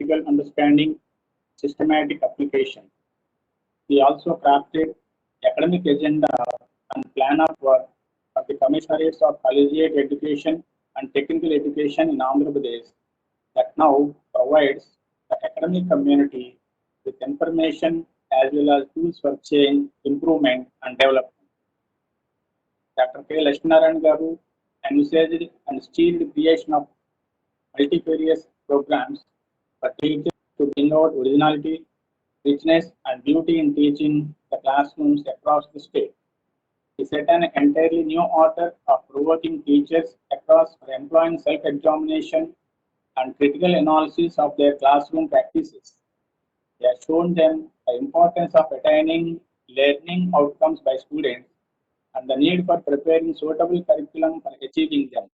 practical understanding, systematic application. We also crafted academic agenda and plan of work for the Commissionerates of Collegiate Education and Technical Education in Andhra Pradesh that now provides the academic community with information as well as tools for change, improvement, and development. Dr. K. Lakshminarayan Garu envisaged and steered creation of multifarious programs for teachers to bring out originality, richness, and beauty in teaching the classrooms across the state. He set an entirely new order of provoking teachers across for employing self-examination and critical analysis of their classroom practices. He has shown them the importance of attaining learning outcomes by students and the need for preparing suitable curriculum for achieving them.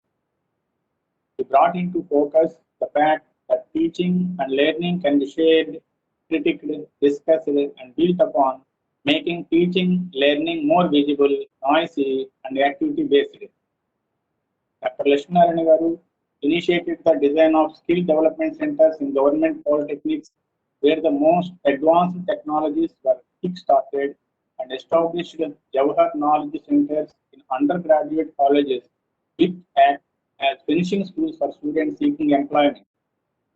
He brought into focus the fact that teaching and learning can be shared, critiqued, discussed, and built upon, making teaching learning more visible, noisy, and activity-based. Dr. Lakshminarayan Garu initiated the design of skill development centers in government polytechnics, where the most advanced technologies were kick-started, and established Jawahar Knowledge Centers in undergraduate colleges, which act as finishing schools for students seeking employment.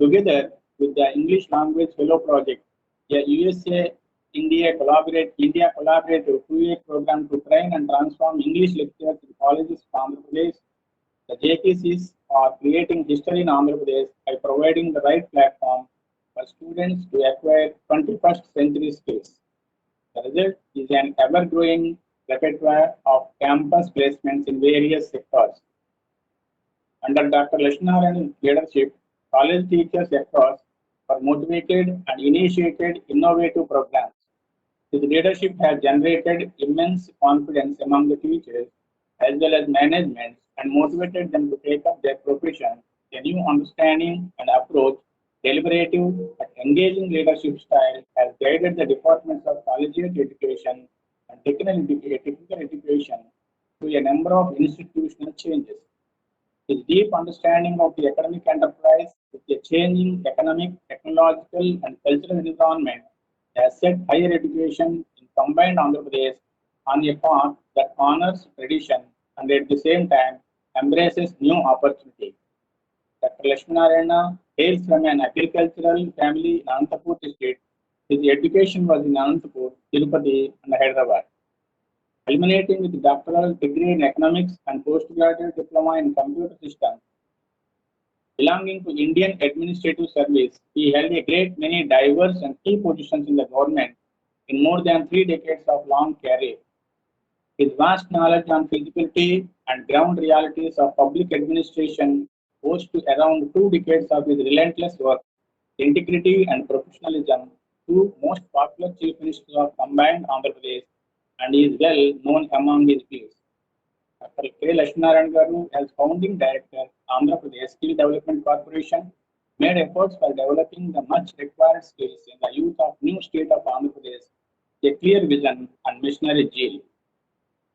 Together with the English Language Fellow Project, a USA-India collaborative 2-year program to train and transform English lecturers in colleges in Andhra Pradesh, the JTCs are creating history in Andhra Pradesh by providing the right platform for students to acquire 21st century skills. The result is an ever-growing repertoire of campus placements in various sectors. Under Dr. Lakshminarayan's leadership, college teachers across were motivated and initiated innovative programs. His leadership has generated immense confidence among the teachers as well as management and motivated them to take up their profession. A new understanding and approach, deliberative but engaging leadership style has guided the departments of collegiate education and technical education through a number of institutional changes. His deep understanding of the academic enterprise with a changing economic, technological, and cultural environment has set higher education in combined Andhra Pradesh on a path that honors tradition and at the same time embraces new opportunity. Dr. Lakshminarayan hails from an agricultural family in Anantapur district. His education was in Anantapur, Tirupati, and Hyderabad. Culminating with a doctoral degree in economics and postgraduate diploma in computer systems. Belonging to Indian Administrative Service, he held a great many diverse and key positions in the government in more than 3 decades of long career. His vast knowledge on feasibility and ground realities of public administration owes to around 2 decades of his relentless work, integrity, and professionalism, 2 most popular chief ministers of combined Andhra Pradesh, and is well known among his peers. Dr. K. Lakshminarayan Garu, as founding director, Andhra Pradesh Skill Development Corporation, made efforts for developing the much required skills in the youth of new state of Andhra Pradesh, a clear vision and missionary zeal.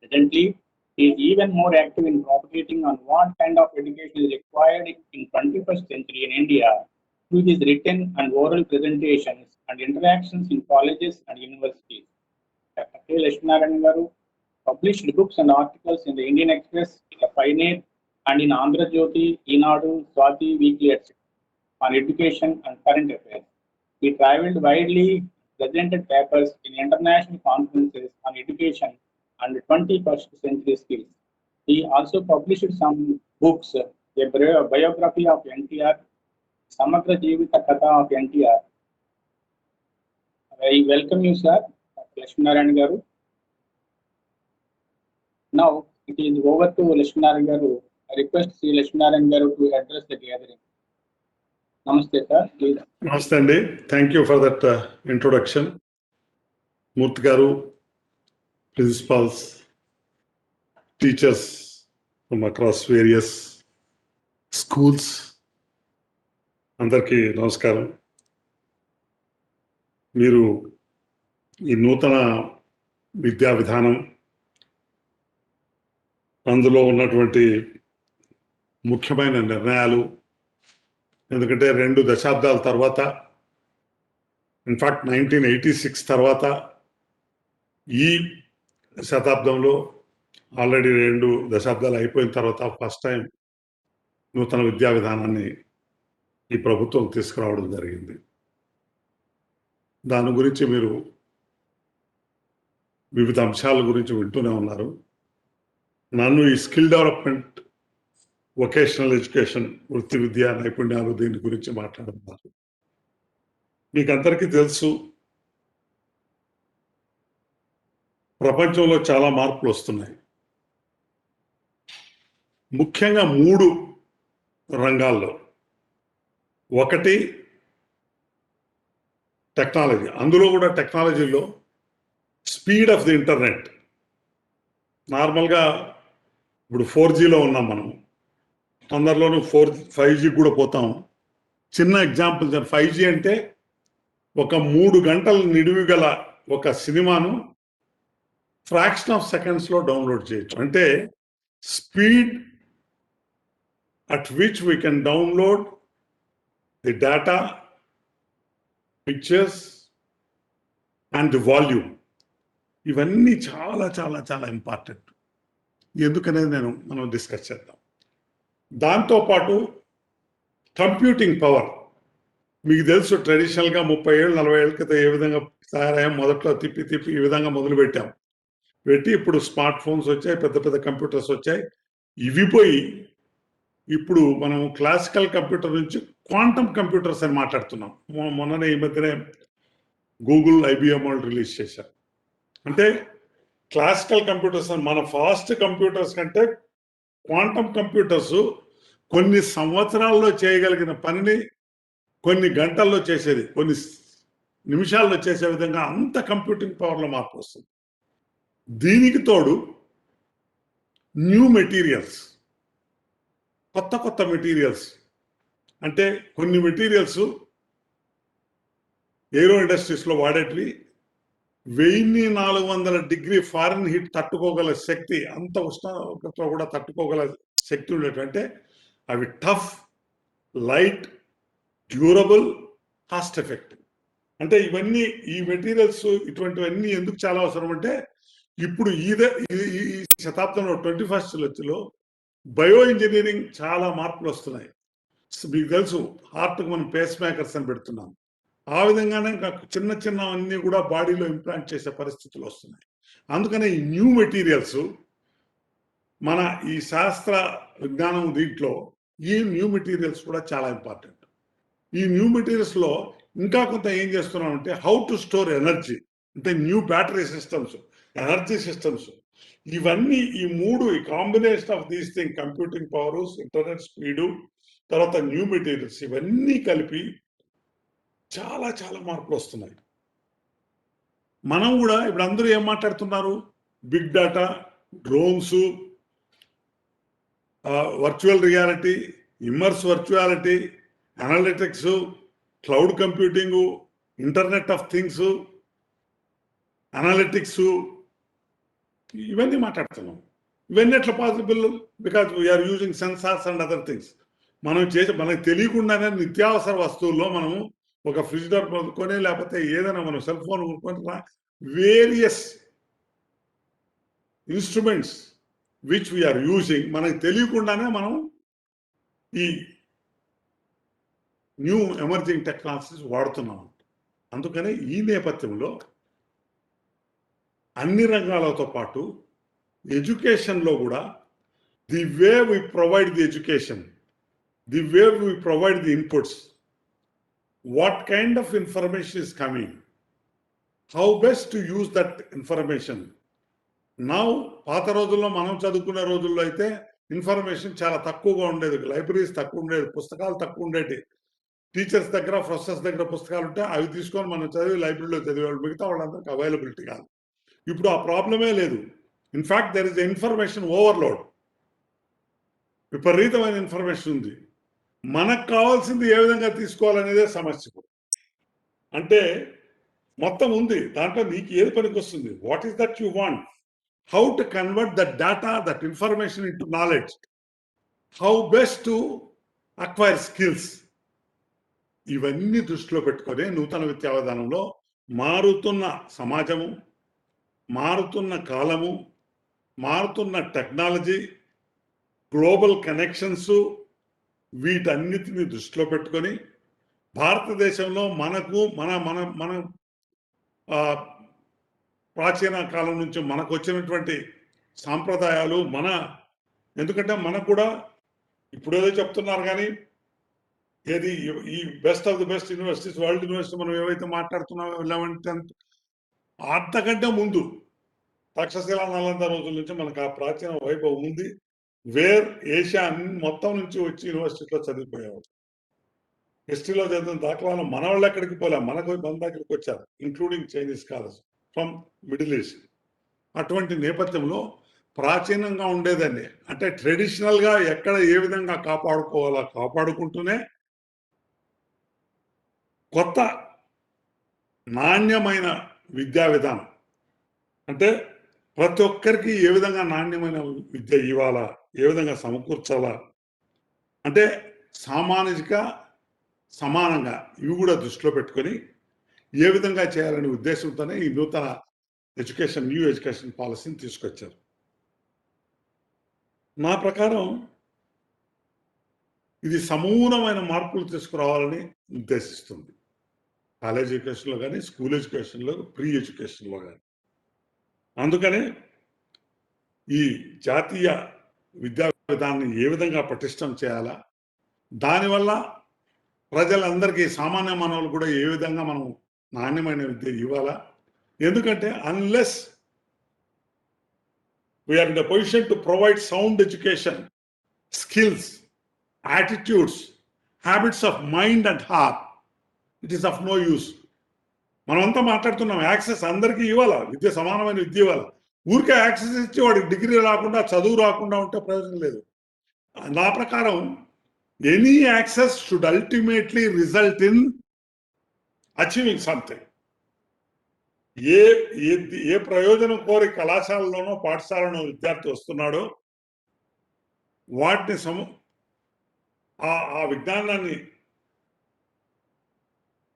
Presently, he is even more active in propagating on what kind of education is required in 21st century in India through his written and oral presentations and interactions in colleges and universities. Dr. K. Lakshminarayan Garu published books and articles in the Indian Express, The Pioneer, and in Andhra Jyoti, Enadu, Swati Weekly, etc. on education and current affairs. He traveled widely, presented papers in international conferences on education and 21st century skills. He also published some books, a biography of NTR, Samagra Jivita Katha of NTR. I welcome you, sir, Lakshminarayan Garu. Now it is over to Lakshminarayan Garu. I request Sri Lakshminarayan Garu to address the gathering. Namaste, sir. Please. Namaste, Andy. Thank you for that introduction. Murthy Garu, principals, teachers from across various schools, అందరికీ నమస్కారం. మీరు ఈ నూతన విద్యా విధానం, అందులో ఉన్నటువంటి ముఖ్యమైన నిర్ణయాలు, ఎందుకంటే 2 దశాబ్దాల తర్వాత ఇన్ఫాక్ట్ 1986 తర్వాత ఈ శతాబ్దంలో ఆల్రెడీ 2 దశాబ్దాలు అయిపోయిన తర్వాత ఫస్ట్ టైం నూతన విద్యా విధానాన్ని ఈ ప్రభుత్వం తీసుకురావడం జరిగింది. దాని గురించి మీరు వివిధ అంశాల గురించి వింటూనే ఉన్నారు. నన్ను ఈ స్కిల్ డెవలప్మెంట్, వొకేషనల్ ఎడ్యుకేషన్, వృత్తి విద్యా నైపుణ్యాలు దీని గురించి మాట్లాడుతున్నారు. మీకు అందరికీ తెలుసు, ప్రపంచంలో చాలా మార్పులు వస్తున్నాయి. ముఖ్యంగా 3 రంగాల్లో. ఒకటి టెక్నాలజీ. అందులో కూడా టెక్నాలజీలో స్పీడ్ ఆఫ్ ది ఇంటర్నెట్. నార్మల్గా ఇప్పుడు 4Gలో ఉన్నాం మనం, తొందరలోనూ 5G కూడా పోతాం. చిన్న ఎగ్జాంపుల్, 5G అంటే ఒక 3 గంటలు నిడివి గల ఒక సినిమాను ఫ్రాక్షన్ ఆఫ్ సెకండ్స్లో డౌన్లోడ్ చేయొచ్చు. అంటే speed at which we can download the data, pictures and the volume. ఇవన్నీ చాలా చాలా చాలా ఇంపార్టెంట్. ఎందుకనేది మనం డిస్కస్ చేద్దాం. దాంతోపాటు కంప్యూటింగ్ పవర్. మీకు తెలుసు, ట్రెడిషనల్గా 30 ఏళ్ళు 40 ఏళ్ళ క్రితం ఏ విధంగా తయారయ్యాం, మొదట్లో తిప్పి ఈ విధంగా మొదలు పెట్టి ఇప్పుడు స్మార్ట్ ఫోన్స్ వచ్చాయి, పెద్ద పెద్ద కంప్యూటర్స్ వచ్చాయి. ఇవి పోయి ఇప్పుడు మనం క్లాసికల్ కంప్యూటర్ నుంచి క్వాంటమ్ కంప్యూటర్స్ అని మాట్లాడుతున్నాం. మొన్ననే ఈ మధ్యనే గూగుల్, IBM వాళ్ళు రిలీజ్ చేశారు. అంటే క్లాసికల్ కంప్యూటర్స్ అని, మన ఫాస్ట్ కంప్యూటర్స్ కంటే క్వాంటమ్ కంప్యూటర్స్ కొన్ని సంవత్సరాల్లో చేయగలిగిన పనిని కొన్ని గంటల్లో చేసేది, కొన్ని నిమిషాల్లో చేసే విధంగా అంత కంప్యూటింగ్ పవర్లో మార్పు వస్తుంది. దీనికి తోడు న్యూ మెటీరియల్స్, కొత్త మెటీరియల్స్. అంటే కొన్ని మెటీరియల్స్ ఏరో ఇండస్ట్రీస్లో వాడేటివి 1400 డిగ్రీ ఫారెన్ హీట్ తట్టుకోగల శక్తి, అంత ఉష్ణోగ్రతలో కూడా తట్టుకోగల శక్తి ఉండేవి. అంటే అవి tough, light, durable, cost effective. అంటే ఇవన్నీ, ఈ మెటీరియల్స్ ఇటువంటివన్నీ ఎందుకు చాలా అవసరం అంటే, ఇప్పుడు ఈ శతాబ్దంలో 21st centuryలో బయో ఇంజనీరింగ్ చాలా మార్పులు వస్తున్నాయి. మీకు తెలుసు, హార్ట్కి మనం పేస్ మేకర్స్ అని పెడుతున్నాం. ఆ విధంగానే చిన్నవన్నీ కూడా బాడీలో ఇంప్లాంట్ చేసే పరిస్థితులు వస్తున్నాయి. అందుకనే ఈ న్యూ మెటీరియల్స్, మన ఈ శాస్త్ర విజ్ఞానం దీంట్లో ఈ న్యూ మెటీరియల్స్ కూడా చాలా ఇంపార్టెంట్. ఈ న్యూ మెటీరియల్స్లో ఇంకా కొంత ఏం చేస్తున్నామంటే, హౌ టు స్టోర్ ఎనర్జీ. అంటే new battery systems, energy systems. ఇవన్నీ ఈ 3, ఈ combination of these thing, computing power, internet speed, తర్వాత న్యూ మెటీరియల్స్, ఇవన్నీ కలిపి చాలా చాలా మార్పులు వస్తున్నాయి. మనం కూడా ఇప్పుడు అందరూ ఏం మాట్లాడుతున్నారు, big data, drones, virtual reality, immerse virtuality, analytics, cloud computing, internet of things, analytics, ఇవన్నీ మాట్లాడుతున్నాం. ఇవన్నీ ఎట్లా possible? Because we are using sensors and other things. మనకు తెలియకుండానే నిత్యావసర వస్తువుల్లో మనము ఒక ఫ్రిడ్జ్ డోర్ కొనుక్కొని, లేకపోతే ఏదైనా మనం సెల్ ఫోన్ కొనుక్కొని, various instruments which we are using, మనకు తెలియకుండానే మనం ఈ న్యూ ఎమర్జింగ్ టెక్నాలజీస్ వాడుతున్నాం. అందుకనే ఈ నేపథ్యంలో అన్ని రంగాలతో పాటు ఎడ్యుకేషన్లో కూడా the way we provide the education, the way we provide the inputs, what kind of information is coming, how best to use that information. Now, పాత రోజుల్లో మనం చదువుకునే రోజుల్లో అయితే ఇన్ఫర్మేషన్ చాలా తక్కువగా ఉండేది, లైబ్రరీస్ తక్కువ ఉండేది, పుస్తకాలు తక్కువ ఉండేవి. టీచర్స్ దగ్గర, ప్రొఫెసర్స్ దగ్గర పుస్తకాలు ఉంటే అవి తీసుకొని మనం చదివి లైబ్రరీలో చదివేవాళ్ళు, మిగతా వాళ్ళందరికీ అవైలబిలిటీ కాదు. ఇప్పుడు ఆ ప్రాబ్లమే లేదు. In fact there is information overload, విపరీతమైన ఇన్ఫర్మేషన్ ఉంది. మనకు కావాల్సింది ఏ విధంగా తీసుకోవాలనేదే సమస్య. అంటే మొత్తం ఉంది, దాంట్లో నీకు ఏది పనికి వస్తుంది, what is that you want, how to convert that data, that information into knowledge, how best to acquire skills. ఇవన్నీ దృష్టిలో పెట్టుకొని నూతన విద్యా విధానంలో మారుతున్న సమాజము, మారుతున్న కాలము, మారుతున్న టెక్నాలజీ, గ్లోబల్ కనెక్షన్స్, వీటన్నిటిని దృష్టిలో పెట్టుకొని భారతదేశంలో మనకు మన మన మన ప్రాచీన కాలం నుంచి మనకు వచ్చినటువంటి సాంప్రదాయాలు ఎందుకంటే మనకు కూడా ఇప్పుడేదో చెప్తున్నారు కానీ ఏది ఈ best of the best universities, world university మనం ఏవైతే మాట్లాడుతున్నామో 11th 10th అంతకంటే ముందు తక్షశిల నలంద రోజుల నుంచి మనకు ఆ ప్రాచీన వైభవం ఉంది. ఏషియా మొత్తం నుంచి వచ్చి యూనివర్సిటీలో చదివిపోయేవారు. హిస్టరీలో చదివిన దాఖలాలు మన వాళ్ళు ఎక్కడికి పోలే, మన దగ్గరికి వచ్చారు, including Chinese scholars from middle east. అటువంటి నేపథ్యంలో ప్రాచీనంగా ఉండేదాన్ని అంటే ట్రెడిషనల్గా ఎక్కడ ఏ విధంగా కాపాడుకోవాలా కాపాడుకుంటూనే కొత్త నాణ్యమైన విద్యా విధానం అంటే ప్రతి ఒక్కరికి ఏ విధంగా నాణ్యమైన విద్య ఇవ్వాలా, ఏ విధంగా సమకూర్చాలా అంటే సామాజిక సమానంగా ఇవి కూడా దృష్టిలో పెట్టుకొని ఏ విధంగా చేయాలనే ఉద్దేశంతోనే ఈ నూతన న్యూ ఎడ్యుకేషన్ పాలసీని తీసుకొచ్చారు. నా ప్రకారం ఇది సమూలమైన మార్పులు తీసుకురావాలని ఉద్దేశిస్తుంది. కాలేజ్ ఎడ్యుకేషన్లో కానీ, స్కూల్ ఎడ్యుకేషన్లో, ప్రీ ఎడ్యుకేషన్లో కానీ. అందుకనే ఈ జాతీయ విద్యా విధానాన్ని ఏ విధంగా పటిష్టం చేయాలా, దానివల్ల ప్రజలందరికీ సామాన్య మానవులు కూడా ఏ విధంగా మనం నాణ్యమైన విద్య ఇవ్వాలా. ఎందుకంటే unless we are in the position to provide sound education, skills, attitudes, habits of mind and heart, it is of no use. మనమంతా మాట్లాడుతున్నాం యాక్సెస్ అందరికీ ఇవ్వాలా, విద్య సమానమైన విద్య ఇవ్వాలి. ఊరికే యాక్సెస్ ఇచ్చి వాడికి డిగ్రీ రాకుండా చదువు రాకుండా ఉంటే ప్రయోజనం లేదు. నా ప్రకారం any access should ultimately result in achieving something. ఏ ప్రయోజనం కోరి కళాశాలలోనో పాఠశాలలోనో విద్యార్థి వస్తున్నాడో వాటిని ఆ విజ్ఞానాన్ని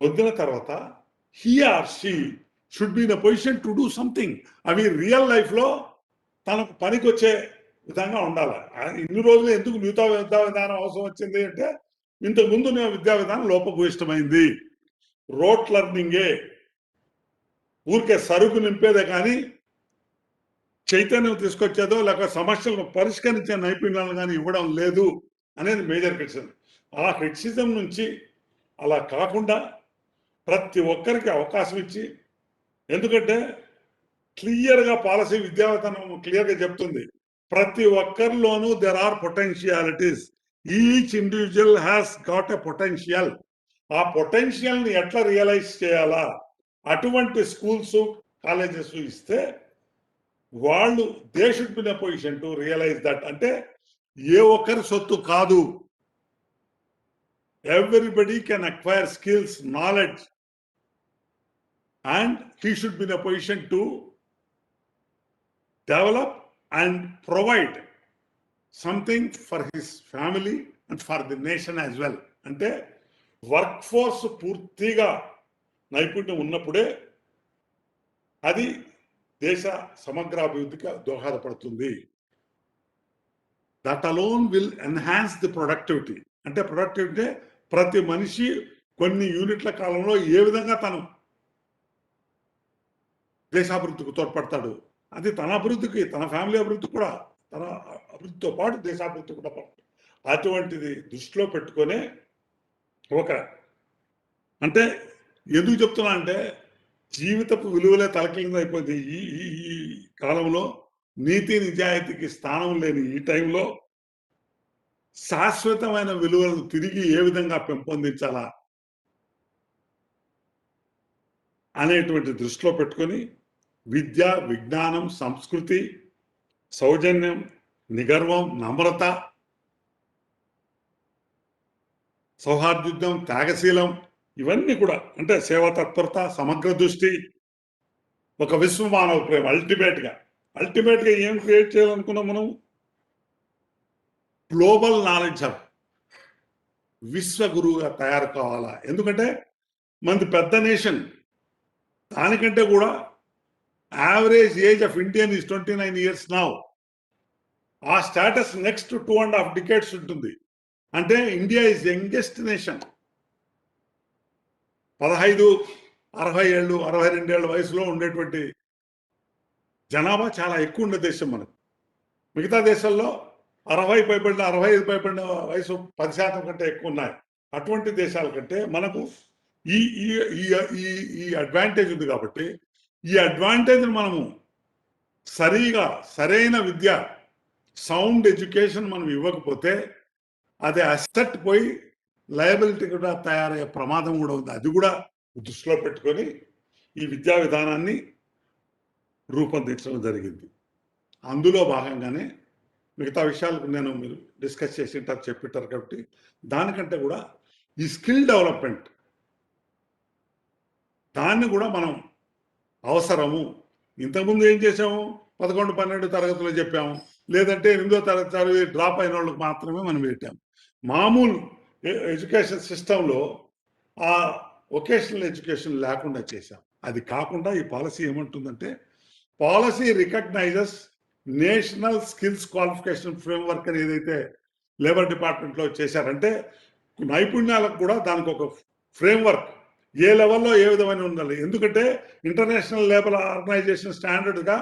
పొందిన తర్వాత he or she should be in a position to do something. అవి రియల్ లైఫ్లో తనకు పనికి వచ్చే విధంగా ఉండాలి. ఇన్ని రోజులు ఎందుకు మిగతా విద్యా విధానం అవసరం వచ్చింది అంటే ఇంతకుముందు విద్యా విధానం లోపభూయిష్టమైంది. రోట్ లెర్నింగే, ఊరికే సరుకు నింపేదే కానీ చైతన్యం తీసుకొచ్చేదో లేక సమస్యలను పరిష్కరించే నైపుణ్యాలు కానీ ఇవ్వడం లేదు అనేది మేజర్ క్రిటిసిజం. ఆ క్రిటిసిజం నుంచి అలా కాకుండా ప్రతి ఒక్కరికి అవకాశం ఇచ్చి, ఎందుకంటే క్లియర్గా పాలసీ విద్యా విధానం క్లియర్గా చెప్తుంది ప్రతి ఒక్కరిలోనూ there are potentialities, each individual has got a potential. ఆ పొటెన్షియల్ని ఎట్లా రియలైజ్ చేయాలా అటువంటి స్కూల్స్ కాలేజెస్ ఇస్తే వాళ్ళు they should be in a position to realize that. అంటే ఏ ఒక్కరి సొత్తు కాదు, everybody can acquire skills, knowledge, and he should be in a position to develop and provide something for his family and for the nation as well. అంటే work force పూర్తిగా నైపుణ్యం ఉన్నప్పుడే అది దేశ సమగ్రాభివృద్ధికి దోహదపడుతుంది. That alone will enhance the productivity. అంటే productivity ప్రతి మనిషి కొన్ని యూనిట్ల కాలంలో ఏ విధంగా తను దేశాభివృద్ధికి తోడ్పడతాడు, అది తన అభివృద్ధికి, తన ఫ్యామిలీ అభివృద్ధి కూడా, తన అభివృద్ధితో పాటు దేశాభివృద్ధి కూడా పడుతుంది. అటువంటిది దృష్టిలో పెట్టుకొని అంటే ఎందుకు చెప్తున్నా అంటే జీవితపు విలువలే తలకింద అయిపోయింది ఈ కాలంలో. నీతి నిజాయితీకి స్థానం లేని ఈ టైంలో శాశ్వతమైన విలువలను తిరిగి ఏ విధంగా పెంపొందించాలా అనేటువంటి దృష్టిలో పెట్టుకొని విద్య, విజ్ఞానం, సంస్కృతి, సౌజన్యం, నిగర్వం, నమ్రత, సౌహార్ద్యుద్ధం, త్యాగశీలం, ఇవన్నీ కూడా అంటే సేవా తత్పరత, సమగ్ర దృష్టి, ఒక విశ్వమానవ ప్రేమ. అల్టిమేట్గా ఏం క్రియేట్ చేయాలనుకున్నాం మనం? Global knowledge hub. విశ్వగురువుగా తయారు కావాలా? ఎందుకంటే మనది పెద్ద నేషన్, దానికంటే కూడా average age of Indian is 29 years now. ఆ స్టేటస్ నెక్స్ట్ 2.5 decades ఉంటుంది. అంటే ఇండియా ఈజ్ యంగెస్ట్ నేషన్. 15, 60 ఏళ్ళు 62 ఏళ్ళ వయసులో ఉండేటువంటి జనాభా చాలా ఎక్కువ ఉండే దేశం మనకు. మిగతా దేశాల్లో 60 పైబడిన 65 పైబడిన వయసు 10% కంటే ఎక్కువ ఉన్నాయి. అటువంటి దేశాల కంటే మనకు ఈ ఈ ఈ ఈ అడ్వాంటేజ్ ఉంది కాబట్టి ఈ అడ్వాంటేజ్ మనము సరైన విద్య, సౌండ్ ఎడ్యుకేషన్ మనం ఇవ్వకపోతే అది అసెట్ పోయి లయబిలిటీ కూడా తయారయ్యే ప్రమాదం కూడా ఉంది. అది కూడా దృష్టిలో పెట్టుకొని ఈ విద్యా విధానాన్ని రూపొందించడం జరిగింది. అందులో భాగంగానే మిగతా విషయాలకు నేను మీరు డిస్కస్ చేసింటారు, చెప్పింటారు కాబట్టి దానికంటే కూడా ఈ స్కిల్ డెవలప్మెంట్ దాన్ని కూడా మనం అవసరము. ఇంతకుముందు ఏం చేసాము, 11, 12 తరగతిలో చెప్పాము, లేదంటే 8వ తరగతి చదివి డ్రాప్ అయిన వాళ్ళకి మాత్రమే మనం పెట్టాము. మామూలు ఎడ్యుకేషన్ సిస్టంలో ఆ వొకేషనల్ ఎడ్యుకేషన్ లేకుండా చేశాం. అది కాకుండా ఈ పాలసీ ఏమంటుందంటే, policy recognizes national skills qualification framework అని ఏదైతే లేబర్ డిపార్ట్మెంట్లో చేశారంటే నైపుణ్యాలకు కూడా దానికి ఒక ఫ్రేమ్వర్క్ ఏ లెవెల్లో ఏ విధమైన ఉండాలి. ఎందుకంటే ఇంటర్నేషనల్ లేబర్ ఆర్గనైజేషన్ స్టాండర్డ్గా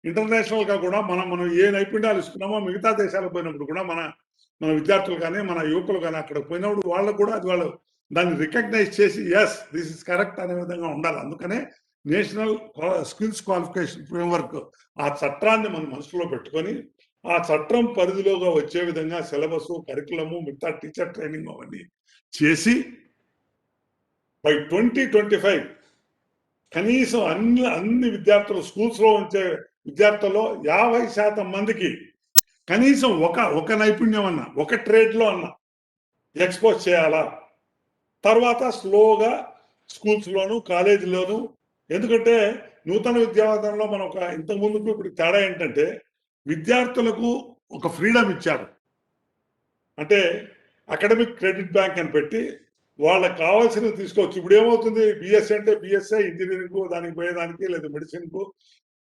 ఇంటర్నేషనల్గా కూడా మనం ఏ నైపుణ్యాలు ఇస్తున్నామో మిగతా దేశాలకు పోయినప్పుడు కూడా మన విద్యార్థులు కానీ మన యువకులు కానీ అక్కడ పోయినప్పుడు వాళ్ళకు కూడా అది వాళ్ళు దాన్ని రికగ్నైజ్ చేసి ఎస్ దిస్ ఇస్ కరెక్ట్ అనే విధంగా ఉండాలి. అందుకనే నేషనల్ స్కిల్స్ క్వాలిఫికేషన్ ఫ్రేమ్వర్క్ ఆ చట్టాన్ని మనం మనసులో పెట్టుకొని ఆ చట్టం పరిధిలోగా వచ్చే విధంగా సిలబస్, కరికులము, మిగతా టీచర్ ట్రైనింగ్ అవన్నీ చేసి బై 2025 కనీసం అన్ని విద్యార్థులు స్కూల్స్లో ఉంచే విద్యార్థుల్లో 50% మందికి కనీసం ఒక నైపుణ్యం అన్నా, ఒక ట్రేడ్లో అన్నా ఎక్స్పోజ్ చేయాలా. తర్వాత స్లోగా స్కూల్స్లోను కాలేజీలోను, ఎందుకంటే నూతన విద్యావిధానంలో మనం ఇంతకుముందుకు ఇప్పుడు తేడా ఏంటంటే విద్యార్థులకు ఒక ఫ్రీడమ్ ఇచ్చారు. అంటే అకాడమిక్ క్రెడిట్ బ్యాంక్ అని పెట్టి వాళ్ళకి కావాల్సినవి తీసుకోవచ్చు. ఇప్పుడు ఏమవుతుంది, బిఎస్సీ అంటే బిఎస్ఏ, ఇంజనీరింగ్ దానికి పోయేదానికి, లేదా మెడిసిన్కు,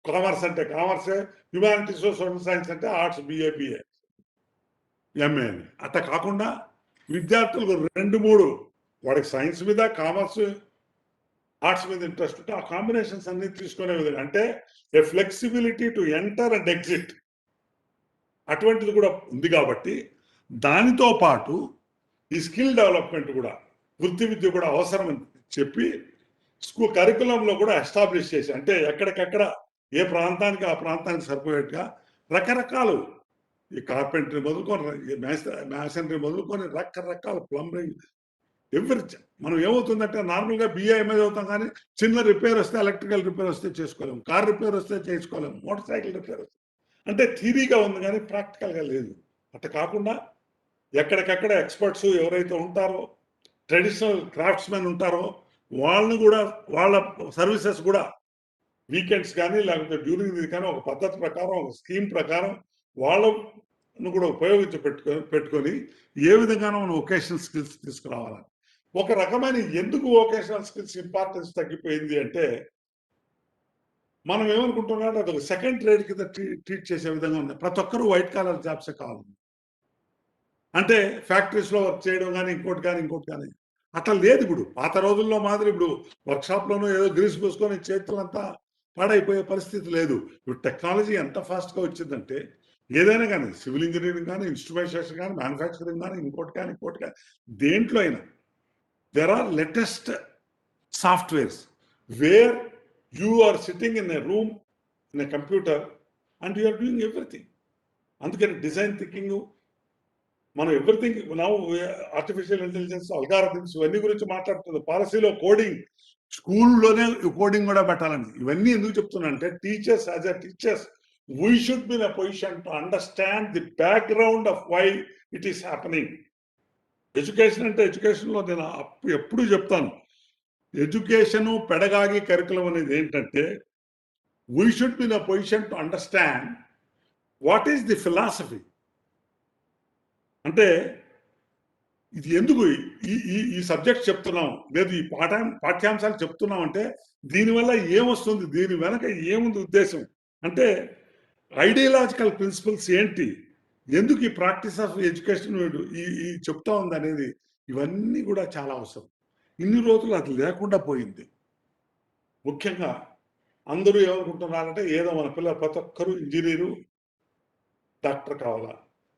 కామర్స్ అంటే కామర్సే, హ్యుమానిటీస్ సోషల్ సైన్స్ అంటే ఆర్ట్స్, బిఏ, ఎంఏ అని. అట్లా కాకుండా విద్యార్థులకు 2-3 వాడికి సైన్స్ మీద, కామర్స్, ఆర్ట్స్ మీద ఇంట్రెస్ట్ ఉంటే ఆ కాంబినేషన్స్ అన్ని తీసుకునే విధంగా, అంటే ఏ flexibility to enter and exit అటువంటిది కూడా ఉంది. కాబట్టి దానితో పాటు ఈ స్కిల్ డెవలప్మెంట్ కూడా, వృత్తి విద్య కూడా అవసరం అని చెప్పి స్కూల్ కరికులంలో కూడా ఎస్టాబ్లిష్ చేసి, అంటే ఎక్కడికక్కడ ఏ ప్రాంతానికి ఆ ప్రాంతానికి సరిపోయేట్టుగా రకరకాలు ఈ కార్పెంటరీ మొదలుకొని, మ్యాసనరీ మొదలుకొని రకరకాల ప్లంబరింగ్ మనం ఏమవుతుందంటే నార్మల్గా బిఏ ఎంఏ చదువుతాం కానీ చిన్న రిపేర్ వస్తే, ఎలక్ట్రికల్ రిపేర్ వస్తే చేసుకోలేము, కార్ రిపేర్ వస్తే చేసుకోలేము, మోటార్ సైకిల్ రిపేర్ వస్తే, అంటే థియరీగా ఉంది కానీ ప్రాక్టికల్గా లేదు. అట్లా కాకుండా ఎక్కడికక్కడ ఎక్స్పర్ట్స్ ఎవరైతే ఉంటారో, ట్రెడిషనల్ క్రాఫ్ట్స్మెన్ ఉంటారో వాళ్ళని కూడా, వాళ్ళ సర్వీసెస్ కూడా వీకెండ్స్ కానీ లేకపోతే డ్యూరింగ్ ఇది కానీ ఒక పద్ధతి ప్రకారం, ఒక స్కీమ్ ప్రకారం వాళ్ళను కూడా పెట్టుకొని ఏ విధంగానో మనం వొకేషనల్ స్కిల్స్ తీసుకురావాలి. ఒక రకమైన ఎందుకు వొకేషనల్ స్కిల్స్ ఇంపార్టెన్స్ తగ్గిపోయింది అంటే, మనం ఏమనుకుంటున్నాం, అది ఒక సెకండ్ ట్రేడ్ కింద ట్రీట్ చేసే విధంగా ఉంది. ప్రతి ఒక్కరూ వైట్ కాలర్ జాబ్సే కావాలి, అంటే ఫ్యాక్టరీస్లో వర్క్ చేయడం కానీ ఇంకోటి కానీ అట్లా లేదు. ఇప్పుడు పాత రోజుల్లో మాదిరి ఇప్పుడు వర్క్షాప్లోనూ ఏదో గ్రీస్ పూసుకొని చేతులంతా పాడైపోయే పరిస్థితి లేదు. ఇప్పుడు టెక్నాలజీ ఎంత ఫాస్ట్గా వచ్చిందంటే ఏదైనా కానీ, సివిల్ ఇంజనీరింగ్ కానీ, ఇన్స్ట్రుమెంటేషన్ కానీ, మ్యానుఫ్యాక్చరింగ్ కానీ, ఇంకోటి కానీ దేంట్లో అయినా there are latest softwares where you are sitting in a room in a computer and you are doing everything. అందుకని డిజైన్ థింకింగ్, మనం everything now artificial intelligence, algorithms ఇవన్నీ గురించి మాట్లాడుతుంది. పాలసీలో కోడింగ్, స్కూల్లోనే కోడింగ్ కూడా పెట్టాలని. ఇవన్నీ ఎందుకు చెప్తున్నా అంటే, teachers as a teachers we should be in a position to understand the background of why it is happening. Education అంటే, ఎడ్యుకేషన్లో నేను ఎప్పుడు చెప్తాను, ఎడ్యుకేషను పెడగాగి కరికులం అనేది ఏంటంటే, we should be in a position to understand what is the philosophy. అంటే ఇది ఎందుకు ఈ ఈ ఈ సబ్జెక్ట్ చెప్తున్నాం, లేదు ఈ పాఠ్యాంశాలు చెప్తున్నాం అంటే దీనివల్ల ఏమొస్తుంది, దీని వెనక ఏముంది ఉద్దేశం అంటే ఐడియాలజికల్ ప్రిన్సిపల్స్ ఏంటి, ఎందుకు ఈ ప్రాక్టీస్ ఆఫ్ ఎడ్యుకేషన్ ఈ చెప్తా ఉంది అనేది, ఇవన్నీ కూడా చాలా అవసరం. ఇన్ని రోజులు అది లేకుండా పోయింది. ముఖ్యంగా అందరూ ఏమనుకుంటున్నారంటే ఏదో మన పిల్లలు ప్రతి ఒక్కరూ ఇంజనీరు డాక్టర్ కావాలా,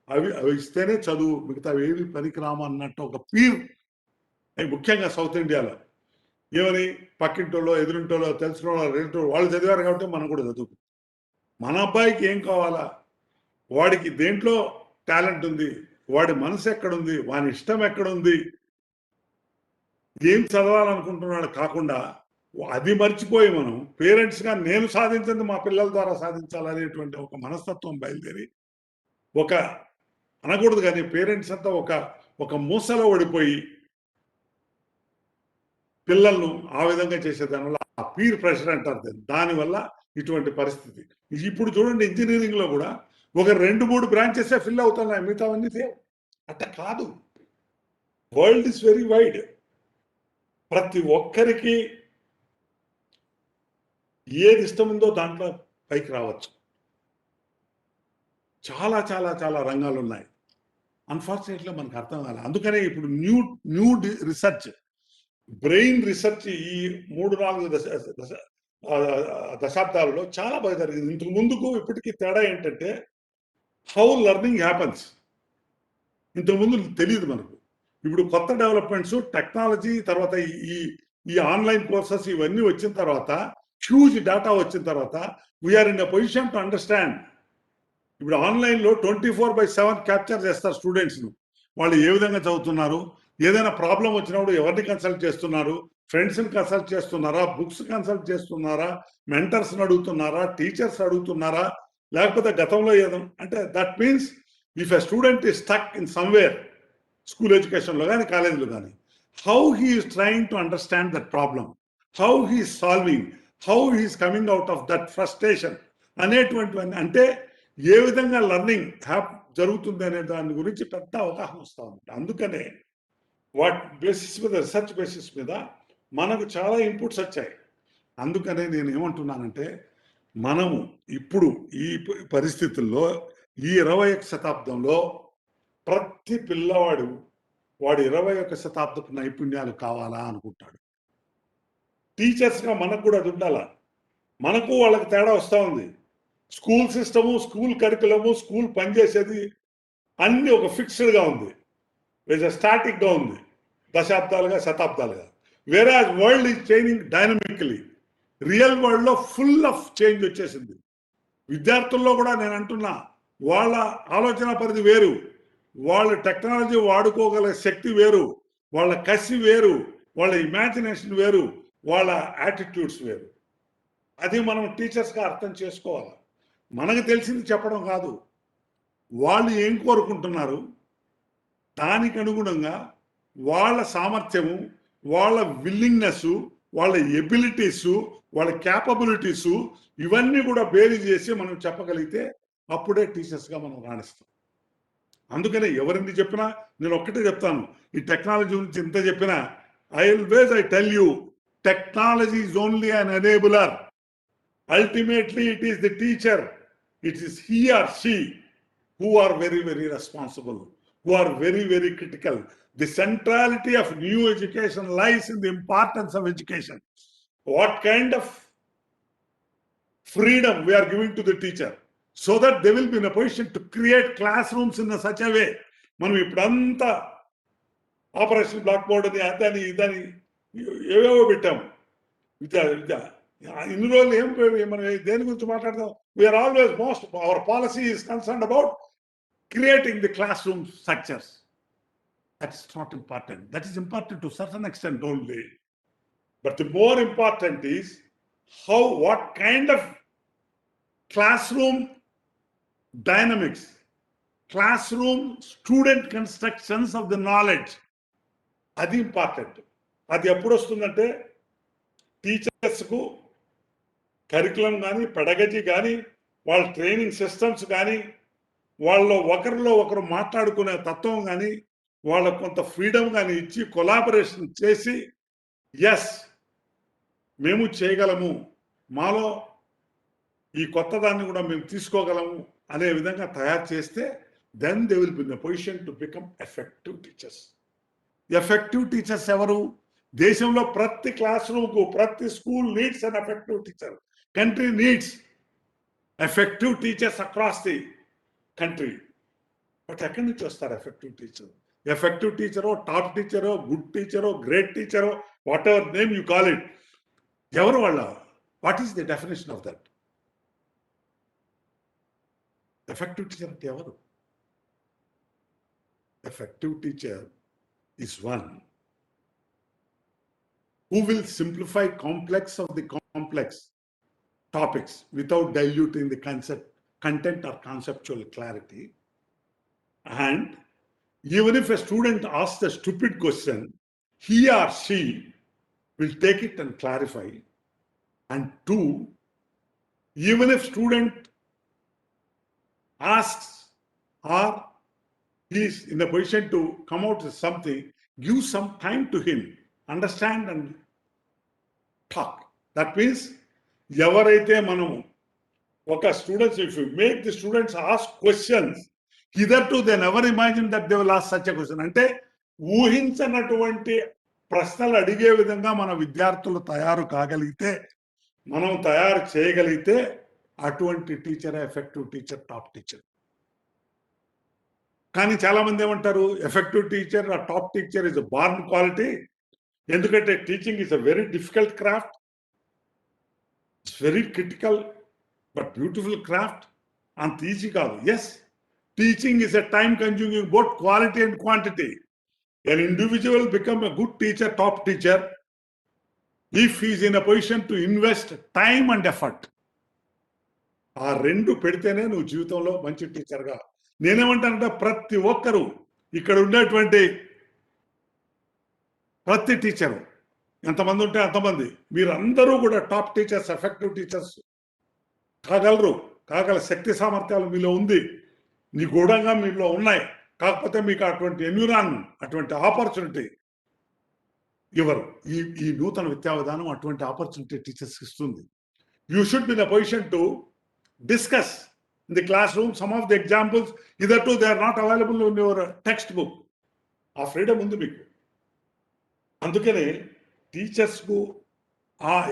అవి ఇస్తేనే చదువు, మిగతా ఏవి పనికిరాము అన్నట్టు ఒక పీర్, ముఖ్యంగా సౌత్ ఇండియాలో ఏమని పక్కింటోళ్ళో ఎదురింటోళ్ళో తెలిసిన వాళ్ళు రిలేటివ్ వాళ్ళు చదివారు కాబట్టి మనం కూడా చదువు. మన అబ్బాయికి ఏం కావాలా, వాడికి దేంట్లో టాలెంట్ ఉంది, వాడి మనసు ఎక్కడుంది, వాని ఇష్టం ఎక్కడుంది, ఏం చదవాలనుకుంటున్నాడు కాకుండా అది మర్చిపోయి మనం పేరెంట్స్గా నేను సాధించింది మా పిల్లల ద్వారా సాధించాలనేటువంటి ఒక మనస్తత్వం బయలుదేరి ఒక అనకూడదు కానీ పేరెంట్స్ అంతా ఒక మూసలో ఓడిపోయి పిల్లలను ఆ విధంగా చేసే దానివల్ల ఆ పీర్ ప్రెషర్ అంటారు, దానివల్ల ఇటువంటి పరిస్థితి. ఇప్పుడు చూడండి ఇంజనీరింగ్ లో కూడా ఒక 2-3 బ్రాంచెస్ ఫిల్ అవుతున్నాయి, మిగతావన్నీ అట్ట కాదు. World is very wide. ప్రతి ఒక్కరికి ఏది ఇష్టం ఉందో దాంట్లో పైకి రావచ్చు. చాలా చాలా చాలా రంగాలు ఉన్నాయి. అన్ఫార్చునేట్లీ మనకు అర్థం కాలేదు. అందుకనే ఇప్పుడు న్యూ రీసెర్చ్, బ్రెయిన్ రీసెర్చ్ ఈ 3-4 దశాబ్దాలలో చాలా బాగా జరిగింది. ఇంతకు ముందుకు ఇప్పటికీ తేడా ఏంటంటే హౌ లెర్నింగ్ హ్యాపన్స్. ఇంతకు ముందు తెలియదు మనకు. ఇప్పుడు కొత్త డెవలప్మెంట్స్, టెక్నాలజీ, తర్వాత ఈ ఆన్లైన్ కోర్సెస్ ఇవన్నీ వచ్చిన తర్వాత, హ్యూజ్ డేటా వచ్చిన తర్వాత we are in a position to understand. ఇప్పుడు ఆన్లైన్లో 24/7 క్యాప్చర్ చేస్తారు స్టూడెంట్స్ను. వాళ్ళు ఏ విధంగా చదువుతున్నారు, ఏదైనా ప్రాబ్లం వచ్చినప్పుడు ఎవరిని కన్సల్ట్ చేస్తున్నారు, ఫ్రెండ్స్ని కన్సల్ట్ చేస్తున్నారా, బుక్స్ కన్సల్ట్ చేస్తున్నారా, మెంటర్స్ని అడుగుతున్నారా, టీచర్స్ అడుగుతున్నారా, లేకపోతే గతంలో ఏదో అంటే that means if a student is stuck in somewhere, school ఎడ్యుకేషన్లో కానీ కాలేజీలో కానీ, how he is trying to understand that problem, how he is solving, how he is coming out of that frustration అనేటువంటివన్నీ, అంటే ఏ విధంగా లెర్నింగ్ జరుగుతుంది అనే దాని గురించి పెద్ద అవగాహన వస్తూ ఉంది. అందుకనే వాట్ బేసిస్ మీద, రీసెర్చ్ బేసిస్ మీద మనకు చాలా ఇన్పుట్స్ వచ్చాయి. అందుకనే నేను ఏమంటున్నానంటే మనము ఇప్పుడు ఈ పరిస్థితుల్లో ఈ 21వ శతాబ్దంలో ప్రతి పిల్లవాడు వాడు 21వ శతాబ్దపు నైపుణ్యాలు కావాలా అనుకుంటాడు. టీచర్స్గా మనకు కూడా అది ఉండాలా. మనకు వాళ్ళకి తేడా వస్తూ ఉంది. స్కూల్ సిస్టము, స్కూల్ కరికులము, స్కూల్ పనిచేసేది అన్ని ఒక ఫిక్స్డ్గా ఉంది, స్టాటిక్గా ఉంది దశాబ్దాలుగా, శతాబ్దాలుగా. వేరే world is changing dynamically. Real వరల్డ్లో ఫుల్ ఆఫ్ చేంజ్ వచ్చేసింది. విద్యార్థుల్లో కూడా నేను అంటున్నా, వాళ్ళ ఆలోచన పరిధి వేరు, వాళ్ళ టెక్నాలజీ వాడుకోగల శక్తి వేరు, వాళ్ళ కసి వేరు, వాళ్ళ ఇమాజినేషన్ వేరు, వాళ్ళ యాటిట్యూడ్స్ వేరు. అది మనం టీచర్స్గా అర్థం చేసుకోవాలి. మనకు తెలిసింది చెప్పడం కాదు, వాళ్ళు ఏం కోరుకుంటున్నారు దానికి అనుగుణంగా వాళ్ళ సామర్థ్యము, వాళ్ళ విల్లింగ్నెస్, వాళ్ళ ఎబిలిటీస్, వాళ్ళ క్యాపబిలిటీస్ ఇవన్నీ కూడా బేరీ చేసి మనం చెప్పగలిగితే అప్పుడే టీచర్స్గా మనం రాణిస్తాం. అందుకనే ఎవరిని చెప్పినా నేను ఒక్కటే చెప్తాను, ఈ టెక్నాలజీ గురించి ఇంత చెప్పినా I tell you, technology is only an enabler. Ultimately, it is the teacher, it is he or she who are very, very responsible, who are very, very critical. The centrality of new education lies in the importance of education. What kind of freedom we are giving to the teacher so that they will be in a position to create classrooms in such a way. మనం ఇప్పుడంతా operation black board అని అదని ఇదని ఏవేవో పెట్టాము. విద్య ఇన్ని రోజులు మనం దేని గురించి మాట్లాడదాం? We are always our policy is concerned about creating the classroom structures. That is not important. That is important to certain extent only. But the more important is what kind of classroom dynamics, classroom student constructions of the knowledge, అది important. అది ఎప్పుడు వస్తుందంటే టీచర్స్కు curriculum కానీ, పెడగజీ కానీ, వాళ్ళ training systems కానీ, వాళ్ళలో ఒకరిలో ఒకరు మాట్లాడుకునే తత్వం కానీ, వాళ్ళకు కొంత ఫ్రీడమ్ కానీ ఇచ్చి కొలాబరేషన్ చేసి ఎస్ మేము చేయగలము, మాలో ఈ కొత్త దాన్ని కూడా మేము తీసుకోగలము అనే విధంగా తయారు చేస్తే then they will be in a position to become effective teachers. Effective teachers ఎవరు? దేశంలో ప్రతి క్లాస్ రూమ్కు ప్రతి school needs an effective teacher. Country needs effective teachers across the country. But ఎక్కడి నుంచి వస్తారు ఎఫెక్టివ్ టీచర్? ఎఫెక్టివ్ టీచరో, టాప్ టీచరో, గుడ్ టీచరో, గ్రేట్ టీచరో, what ever name you call it, ఎవరు వాళ్ళ? What is the definition of that? Effective teacher అంటే ఎవరు? Effective teacher is one who will simplify complex of the complex topics without diluting the content or conceptual clarity. And even if a student asks a stupid question, he or she will take it and clarify. And two, even if student asks or he is in a position to come out with something, give some time to him, understand and talk. That means, ఎవరైతే మనము ఒక students, if you make the students ask questions, hitherto they never imagine that they will ask such a question. అంటే ఊహించనటువంటి ప్రశ్నలు అడిగే విధంగా మన విద్యార్థులు తయారు కాగలిగితే, మనం తయారు చేయగలిగితే అటువంటి teacher effective teacher, top teacher. కానీ చాలా మంది ఏమంటారు, ఎఫెక్టివ్ టీచర్ ఆ top teacher is born quality. ఎందుకంటే teaching is a very difficult craft, it's very critical but beautiful craft. అంత ఈజీ కాదు. Yes, teaching is a time consuming both quality and quantity. An individual become a good teacher, top teacher, if is in a position to invest time and effort. ఆ రెండు పెడితేనే నువ్వు జీవితంలో మంచి టీచర్గా. నేనేమంటానంటే ప్రతి ఒక్కరూ ఇక్కడ ఉండేటువంటి ప్రతి టీచరు ఎంతమంది ఉంటే అంతమంది మీరందరూ కూడా టాప్ టీచర్స్, ఎఫెక్టివ్ టీచర్స్ కాగలరు. కాగల శక్తి సామర్థ్యాలు మీలో ఉంది, నిగూఢంగా మీలో ఉన్నాయి. కాకపోతే మీకు అటువంటి ఎన్విరాన్మెంట్, అటువంటి ఆపర్చునిటీ ఇవ్వరు. ఈ నూతన విద్యా విధానం అటువంటి ఆపర్చునిటీ టీచర్స్ ఇస్తుంది. You should be in a position to discuss in the classroom some of the examples. Hitherto they are not available in your textbook. ఆ ఫ్రీడమ్ ఉంది మీకు. అందుకనే టీచర్స్కు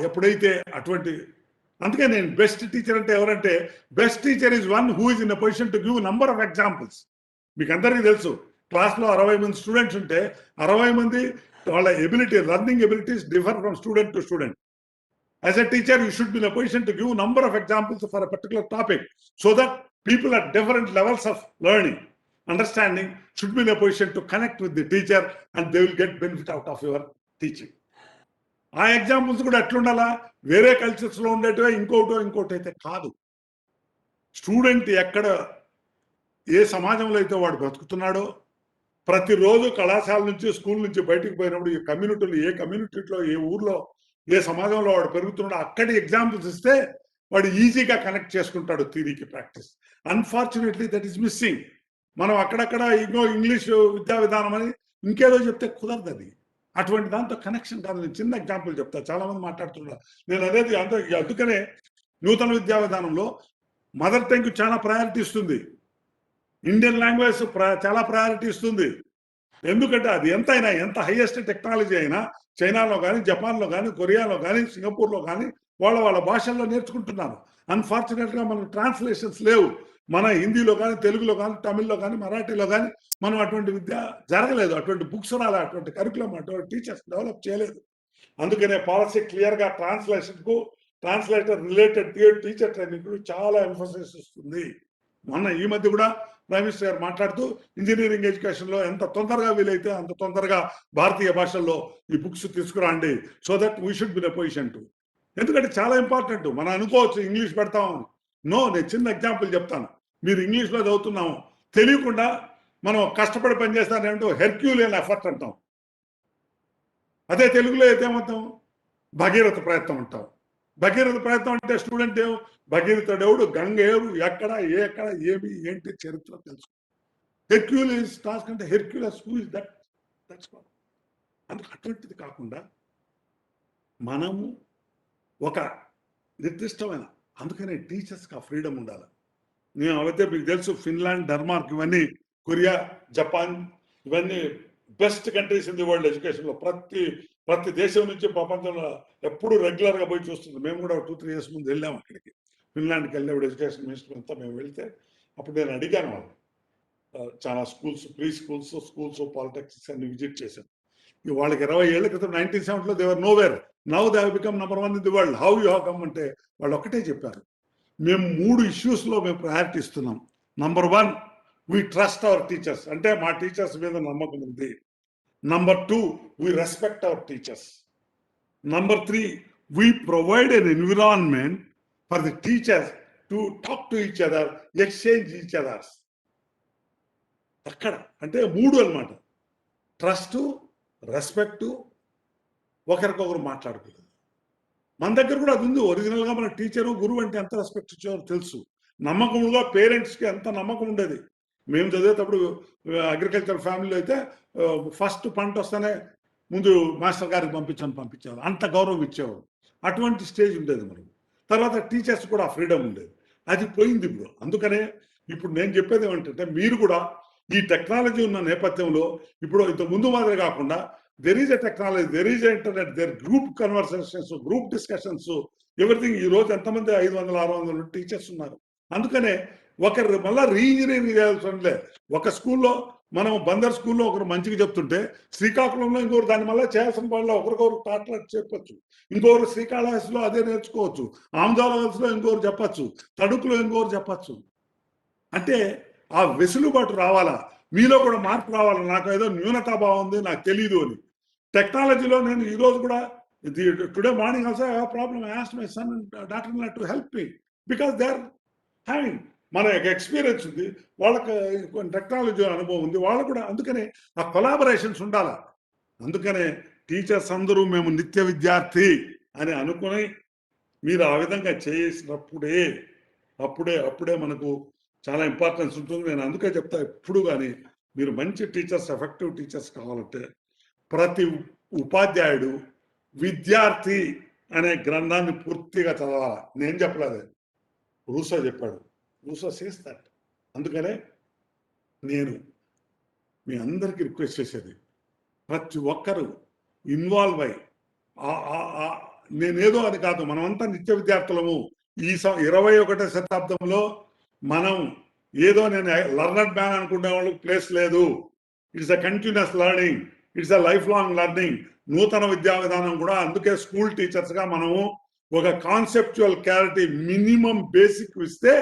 ఎప్పుడైతే అటువంటి, అందుకే నేను బెస్ట్ టీచర్ అంటే ఎవరంటే, best teacher is one who is in a position to give number of examples. మీకు అందరికీ తెలుసు, క్లాస్లో 60 మంది స్టూడెంట్స్ ఉంటే 60 మంది వాళ్ళ ability, learning abilities differ from student to student. As a teacher, you should be in a position to give a number of examples for a particular topic, so that people at different levels of learning, understanding, should be in a position to connect with the teacher and they will get benefit out of your teaching. ఆ examples కూడా ఎట్లుండాలా, వేరే కల్చర్స్లో ఉండేటివే ఇంకోటి అయితే కాదు. Student ఎక్కడ ఏ సమాజంలో అయితే వాడు బ్రతుకుతున్నాడో, ప్రతిరోజు కళాశాల నుంచి, స్కూల్ నుంచి బయటకు పోయినప్పుడు ఈ కమ్యూనిటీలో, ఏ కమ్యూనిటీలో, ఏ ఊర్లో, ఏ సమాజంలో వాడు పెరుగుతున్నాడో అక్కడి ఎగ్జాంపుల్స్ ఇస్తే వాడు ఈజీగా కనెక్ట్ చేసుకుంటాడు థియరీకి practice. Unfortunately that is missing. మనం అక్కడక్కడ ఇంగ్లీష్ విద్యా విధానం అని ఇంకేదో చెప్తే కుదరదు. అది అటువంటి దాంతో కనెక్షన్ కాదు. నేను చిన్న ఎగ్జాంపుల్ చెప్తా, చాలా మంది మాట్లాడుతున్నారు. నేను అనేది అందుకనే నూతన విద్యా విధానంలో మదర్ టంగ్ చాలా ప్రయారిటీ ఇస్తుంది, ఇండియన్ లాంగ్వేజ్ చాలా ప్రయారిటీ ఇస్తుంది. ఎందుకంటే అది ఎంతైనా, ఎంత హైయెస్ట్ టెక్నాలజీ అయినా చైనాలో కానీ, జపాన్లో కానీ, కొరియాలో కానీ, సింగపూర్లో కానీ వాళ్ళ భాషల్లో నేర్చుకుంటున్నారు. అన్ఫార్చునేట్గా మనకు ట్రాన్స్లేషన్స్ లేవు. మన హిందీలో కానీ, తెలుగులో కానీ, తమిళ్లో కానీ, మరాఠీలో కానీ మనం అటువంటి విద్య జరగలేదు. అటువంటి బుక్స్ రాలేదు, అటువంటి కరికులం, అటువంటి టీచర్స్ డెవలప్ చేయలేదు. అందుకనే పాలసీ క్లియర్గా ట్రాన్స్లేషన్కు, ట్రాన్స్లేటర్ రిలేటెడ్ టీచర్ ట్రైనింగ్ చాలా ఎంఫోసిస్ ఇస్తుంది. మొన్న ఈ మధ్య కూడా ప్రైమ్ మినిస్టర్ గారు మాట్లాడుతూ ఇంజనీరింగ్ ఎడ్యుకేషన్లో ఎంత తొందరగా వీలైతే అంత తొందరగా భారతీయ భాషల్లో ఈ బుక్స్ తీసుకురండి, so that we should be in a position to. ఎందుకంటే చాలా ఇంపార్టెంట్. మనం అనుకోవచ్చు ఇంగ్లీష్ పెడతామని. నో, నేను చిన్న ఎగ్జాంపుల్ చెప్తాను. మీరు ఇంగ్లీష్లో చదువుతున్నాము, తెలియకుండా మనం కష్టపడి పనిచేస్తానేంటో హెర్క్యూలియన్ ఎఫర్ట్ అంటాం. అదే తెలుగులో అయితే ఏమంటాం, భగీరథ ప్రయత్నం అంటాం. భగీరథ ప్రయత్నం అంటే స్టూడెంట్ భగీరథుడెవడు, గంగ ఎవరు, ఎక్కడ ఏమి ఏంటి చరిత్ర తెలుసు. హెర్క్యూలిస్ టాస్క్ అంటే హెర్క్యులస్ హూ ఇస్ దట్స్ అందుకు అటువంటిది కాకుండా మనము ఒక నిర్దిష్టమైన, అందుకనే టీచర్స్కి ఆ ఫ్రీడమ్ ఉండాలి. నేను అయితే మీకు తెలుసు ఫిన్లాండ్, డెన్మార్క్, ఇవన్నీ కొరియా, జపాన్, ఇవన్నీ best countries in the world ఎడ్యుకేషన్లో. ప్రతి దేశం నుంచి ప్రపంచంలో ఎప్పుడు రెగ్యులర్గా పోయి చూస్తుంది. మేము కూడా 2-3 years ముందు వెళ్ళాము అక్కడికి. ఫిన్లాండ్కి వెళ్ళినప్పుడు ఎడ్యుకేషన్ మినిస్టర్ అంతా మేము వెళ్తే అప్పుడు నేను అడిగాను వాళ్ళు, చాలా స్కూల్స్, ప్రీ స్కూల్స్, పాలిటెక్నిక్స్ అన్ని విజిట్ చేశాను. వాళ్ళకి 20 ఏళ్ల క్రితం 1970లో they were nowhere, now they have become number 1 in the world. How you have come అంటే వాళ్ళు ఒకటే చెప్పారు, మేము 3 issuesలో మేము ప్రయారిటీ ఇస్తున్నాం. Number 1, we trust our teachers, అంటే మా టీచర్స్ మీద నమ్మకం ఉంది. Number 2, we respect our teachers. Number 3, we provide an environment for the teachers to talk to each other, exchange each others. అక్కడ అంటే 3 అన్నమాట. ట్రస్ట్, రెస్పెక్ట్, ఒకరికొకరు మాట్లాడుకోలేదు. మన దగ్గర కూడా అది ఉంది. ఒరిజినల్గా మన టీచరు, గురువు అంటే ఎంత రెస్పెక్ట్ ఇచ్చేవారో తెలుసు. నమ్మకంగా పేరెంట్స్కి ఎంత నమ్మకం ఉండేది. మేము చదివేటప్పుడు అగ్రికల్చర్ ఫ్యామిలీలో అయితే ఫస్ట్ పంట వస్తేనే ముందు మాస్టర్ గారికి పంపించేవారు, అంత గౌరవం ఇచ్చేవారు. అటువంటి స్టేజ్ ఉండేది మనకు. తర్వాత టీచర్స్ కూడా ఆ ఫ్రీడమ్ ఉండేది. అది పోయింది ఇప్పుడు. అందుకనే ఇప్పుడు నేను చెప్పేది ఏమంటే, మీరు కూడా ఈ టెక్నాలజీ ఉన్న నేపథ్యంలో ఇప్పుడు ఇంత ముందు మాదిరి కాకుండా there is a technology, there is internet, there group conversations, group discussions, everything. ఈ రోజు ఎంతమంది 500-600 టీచర్స్ ఉన్నారు. అందుకనే ఒకరు మళ్ళీ రీఇంజనీరింగ్ చేయాల్సి ఒక స్కూల్లో మనం బందర్ స్కూల్లో ఒకరు మంచిగా చెప్తుంటే శ్రీకాకుళంలో ఇంకొకరు దాని మళ్ళీ చేయాల్సిన వల్ల ఒకరికొకరు టాట్లాట్ చెప్పచ్చు. ఇంకొకరు శ్రీకాళహస్తిలో అదే నేర్చుకోవచ్చు, ఆమదాలవలసలో ఇంకొకరు చెప్పచ్చు, తణుకులో ఇంకొకరు చెప్పచ్చు. అంటే ఆ వెసులుబాటు రావాలా, మీలో కూడా మార్పు రావాలా. నాకు ఏదో న్యూనతాభావం ఉంది, నాకు తెలియదు అని. టెక్నాలజీలో నేను ఈరోజు కూడా today morning also I have problem. I asked my son and daughter to help me because they are having, మన ఎక్స్పీరియన్స్ ఉంది, వాళ్ళకి టెక్నాలజీ అనుభవం ఉంది, వాళ్ళు కూడా. అందుకనే ఆ కొలాబరేషన్స్ ఉండాలి. అందుకనే టీచర్స్ అందరూ మేము నిత్య విద్యార్థి అని అనుకుని మీరు ఆ విధంగా చేసినప్పుడే అప్పుడే మనకు చాలా ఇంపార్టెన్స్ ఉంటుంది. నేను అందుకే చెప్తా, ఎప్పుడు కానీ మీరు మంచి టీచర్స్, ఎఫెక్టివ్ టీచర్స్ కావాలంటే ప్రతి ఉపాధ్యాయుడు విద్యార్థి అనే గ్రంథాన్ని పూర్తిగా చదవాలి. నేను చెప్పలేదు, రూసో చెప్పాడు. Russo says that. అందుకనే నేను మీ అందరికీ రిక్వెస్ట్ చేసేది, ప్రతి ఒక్కరూ ఇన్వాల్వ్ అయ్యి, నేనేదో అని కాదు, మనమంతా నిత్య విద్యార్థులము. ఈ 21వ శతాబ్దంలో మనం ఏదో నేను లర్నర్డ్ మ్యాన్ అనుకునే వాళ్ళకి ప్లేస్ లేదు. It's a continuous learning, it's a life long learning. నూతన విద్యా విధానం కూడా. అందుకే స్కూల్ టీచర్స్గా మనము ఒక కాన్సెప్చువల్ క్లారిటీ, మినిమం బేసిక్ ఇస్తే,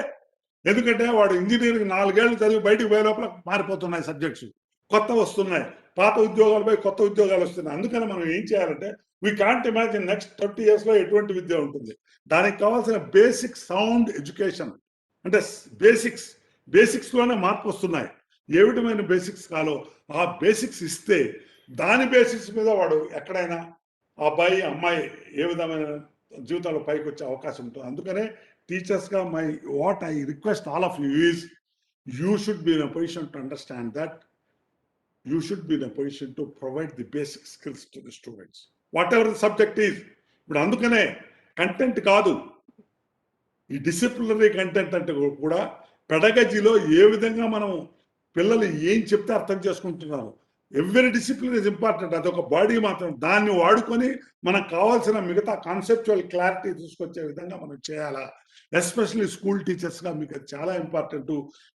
ఎందుకంటే వాడు ఇంజనీరింగ్ 4 ఏళ్ళు చదివి బయటకు పోయే లోపల మారిపోతున్నాయి సబ్జెక్ట్స్, కొత్త వస్తున్నాయి, పాత ఉద్యోగాలు పోయి కొత్త ఉద్యోగాలు వస్తున్నాయి. అందుకని మనం ఏం చేయాలంటే, వీ కాంట్ ఇమాజిన్ నెక్స్ట్ 30 yearsలో ఎటువంటి విద్య ఉంటుంది. దానికి కావాల్సిన బేసిక్ సౌండ్ ఎడ్యుకేషన్, అంటే బేసిక్స్లోనే మార్పు వస్తున్నాయి. ఏ విధమైన బేసిక్స్ కాలో ఆ బేసిక్స్ ఇస్తే, దాని బేసిక్స్ మీద వాడు ఎక్కడైనా అబ్బాయి అమ్మాయి ఏ విధమైన జీవితాల్లో పైకి వచ్చే అవకాశం ఉంటుంది. అందుకనే టీచర్స్గా what I request all of you is, you should be in a position to understand that you should be in a position to provide the basic skills to the students, whatever the subject is. ఇప్పుడు అందుకనే content కాదు, ఈ disciplinary content అంటే కూడా పెడగజీలో ఏ విధంగా మనం పిల్లలు ఏం చెప్తే అర్థం చేసుకుంటున్నాము. ఎవ్రీ డిసిప్లిన్ ఇస్ ఇంపార్టెంట్, అదొక బాడీ మాత్రం. దాన్ని వాడుకొని మనకు కావాల్సిన మిగతా కాన్సెప్చువల్ క్లారిటీ తీసుకొచ్చే విధంగా మనం చేయాలా. ఎస్పెషల్లీ స్కూల్ టీచర్స్గా మీకు అది చాలా ఇంపార్టెంట్.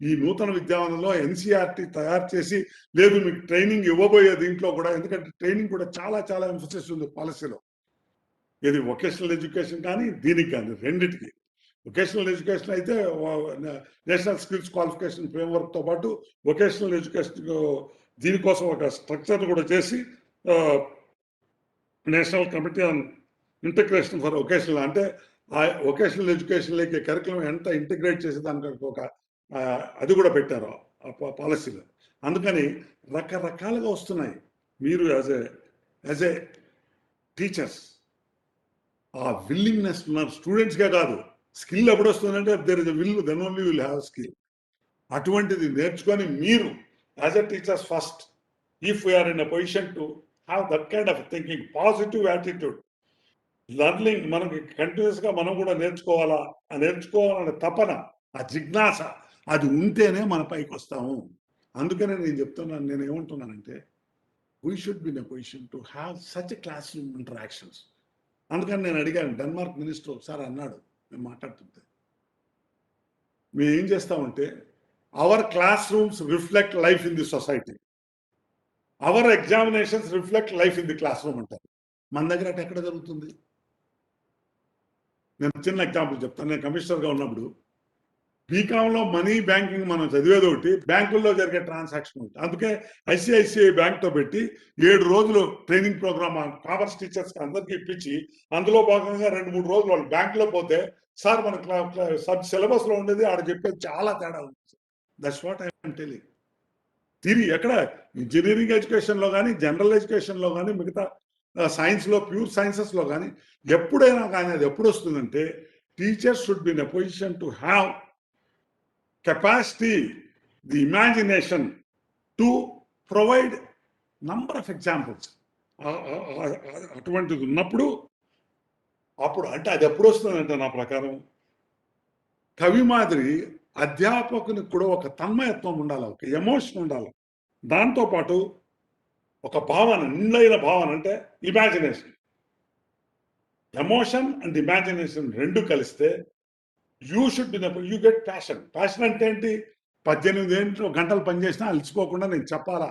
ఈ నూతన విద్యావనంలో ఎన్సీఆర్టీ తయారు చేసి లేదు, మీకు ట్రైనింగ్ ఇవ్వబోయే దీంట్లో కూడా, ఎందుకంటే ట్రైనింగ్ కూడా చాలా చాలా ఎంఫసిస్ ఉంది పాలసీలో. ఇది వొకేషనల్ ఎడ్యుకేషన్ కానీ దీనికి కానీ, రెండింటికి. వొకేషనల్ ఎడ్యుకేషన్ అయితే నేషనల్ స్కిల్స్ క్వాలిఫికేషన్ ఫ్రేమ్వర్క్తో పాటు వొకేషనల్ ఎడ్యుకేషన్ దీనికోసం ఒక స్ట్రక్చర్ కూడా చేసి, national committee on integration for vocational, అంటే ఆ వొకేషనల్ ఎడ్యుకేషన్లోకి కరికులం ఎంత ఇంటిగ్రేట్ చేసే దానికి ఒక అది కూడా పెట్టారు ఆ పాలసీలో. అందుకని రకరకాలుగా వస్తున్నాయి. మీరు యాజ్ ఏ టీచర్స్ ఆ విల్లింగ్నెస్ ఉన్నారు, స్టూడెంట్స్గా కాదు. స్కిల్ ఎప్పుడు వస్తుందంటే there is a will, then only will have skill. అటువంటిది నేర్చుకొని మీరు as a teachers first, if we are in a position to have that kind of thinking, positive attitude, learning మనకి కంటిన్యూస్ గా మనం కూడా నేర్చుకోవాలా, ఆ నేర్చుకోవాలనే తపన, ఆ జిజ్ఞాస అది ఉంటేనే మన పైకి వస్తాము. అందుకనే నేను చెప్తున్నాను, నేను ఏమంటున్నానంటే we should be in a position to have such classroom interactions. అందుకని నేను అడిగాను, డెన్మార్క్ మినిస్టర్ ఒకసారి అన్నాడు, మేము మాట్లాడుతుంటే, మేము ఏం చేస్తామంటే our classrooms reflect life in the society, our examinations reflect life in the classroom అంటారు. మన దగ్గర అటు ఎక్కడ జరుగుతుంది? నేను చిన్న ఎగ్జాంపుల్ చెప్తాను. నేను కమిషనర్గా ఉన్నప్పుడు బీకాంలో మనీ బ్యాంకింగ్ మనం చదివేది ఒకటి, బ్యాంకుల్లో జరిగే ట్రాన్సాక్షన్ ఒకటి. అందుకే ఐసిఐసిఐ బ్యాంక్తో పెట్టి 7 రోజులు ట్రైనింగ్ ప్రోగ్రామ్ కామర్స్ టీచర్స్ అందరికీ ఇప్పించి, అందులో భాగంగా 2-3 రోజులు వాళ్ళు బ్యాంకులో పోతే, సార్ మన సబ్ సిలబస్ లో ఉండేది ఆడ చెప్పేది చాలా తేడా ఉంది. That's what I'm telling. Theory ఎక్కడ ఇంజనీరింగ్ ఎడ్యుకేషన్ లో కానీ, జనరల్ ఎడ్యుకేషన్ లో కానీ, మిగతా సైన్స్ లో, ప్యూర్ సైన్సెస్ లో కానీ ఎప్పుడైనా కానీ అది ఎప్పుడు వస్తుందంటే teachers should be in a position to have capacity, the imagination to provide number of examples. అటువంటిది ఉన్నప్పుడు అప్పుడు అంటే అది ఎప్పుడు వస్తుందంటే నా ప్రకారం కవి మాదిరి అధ్యాపకునికి కూడా ఒక తన్మయత్వం ఉండాలి, ఒక ఎమోషన్ ఉండాలి, దాంతోపాటు ఒక భావన, నిండైన భావన, అంటే ఇమాజినేషన్. ఎమోషన్ అండ్ ఇమాజినేషన్ రెండు కలిస్తే you should be you get passion. Passion అంటే ఏంటి? 18 గంటలు పనిచేసినా అలసిపోకుండా నేను చెప్పాలా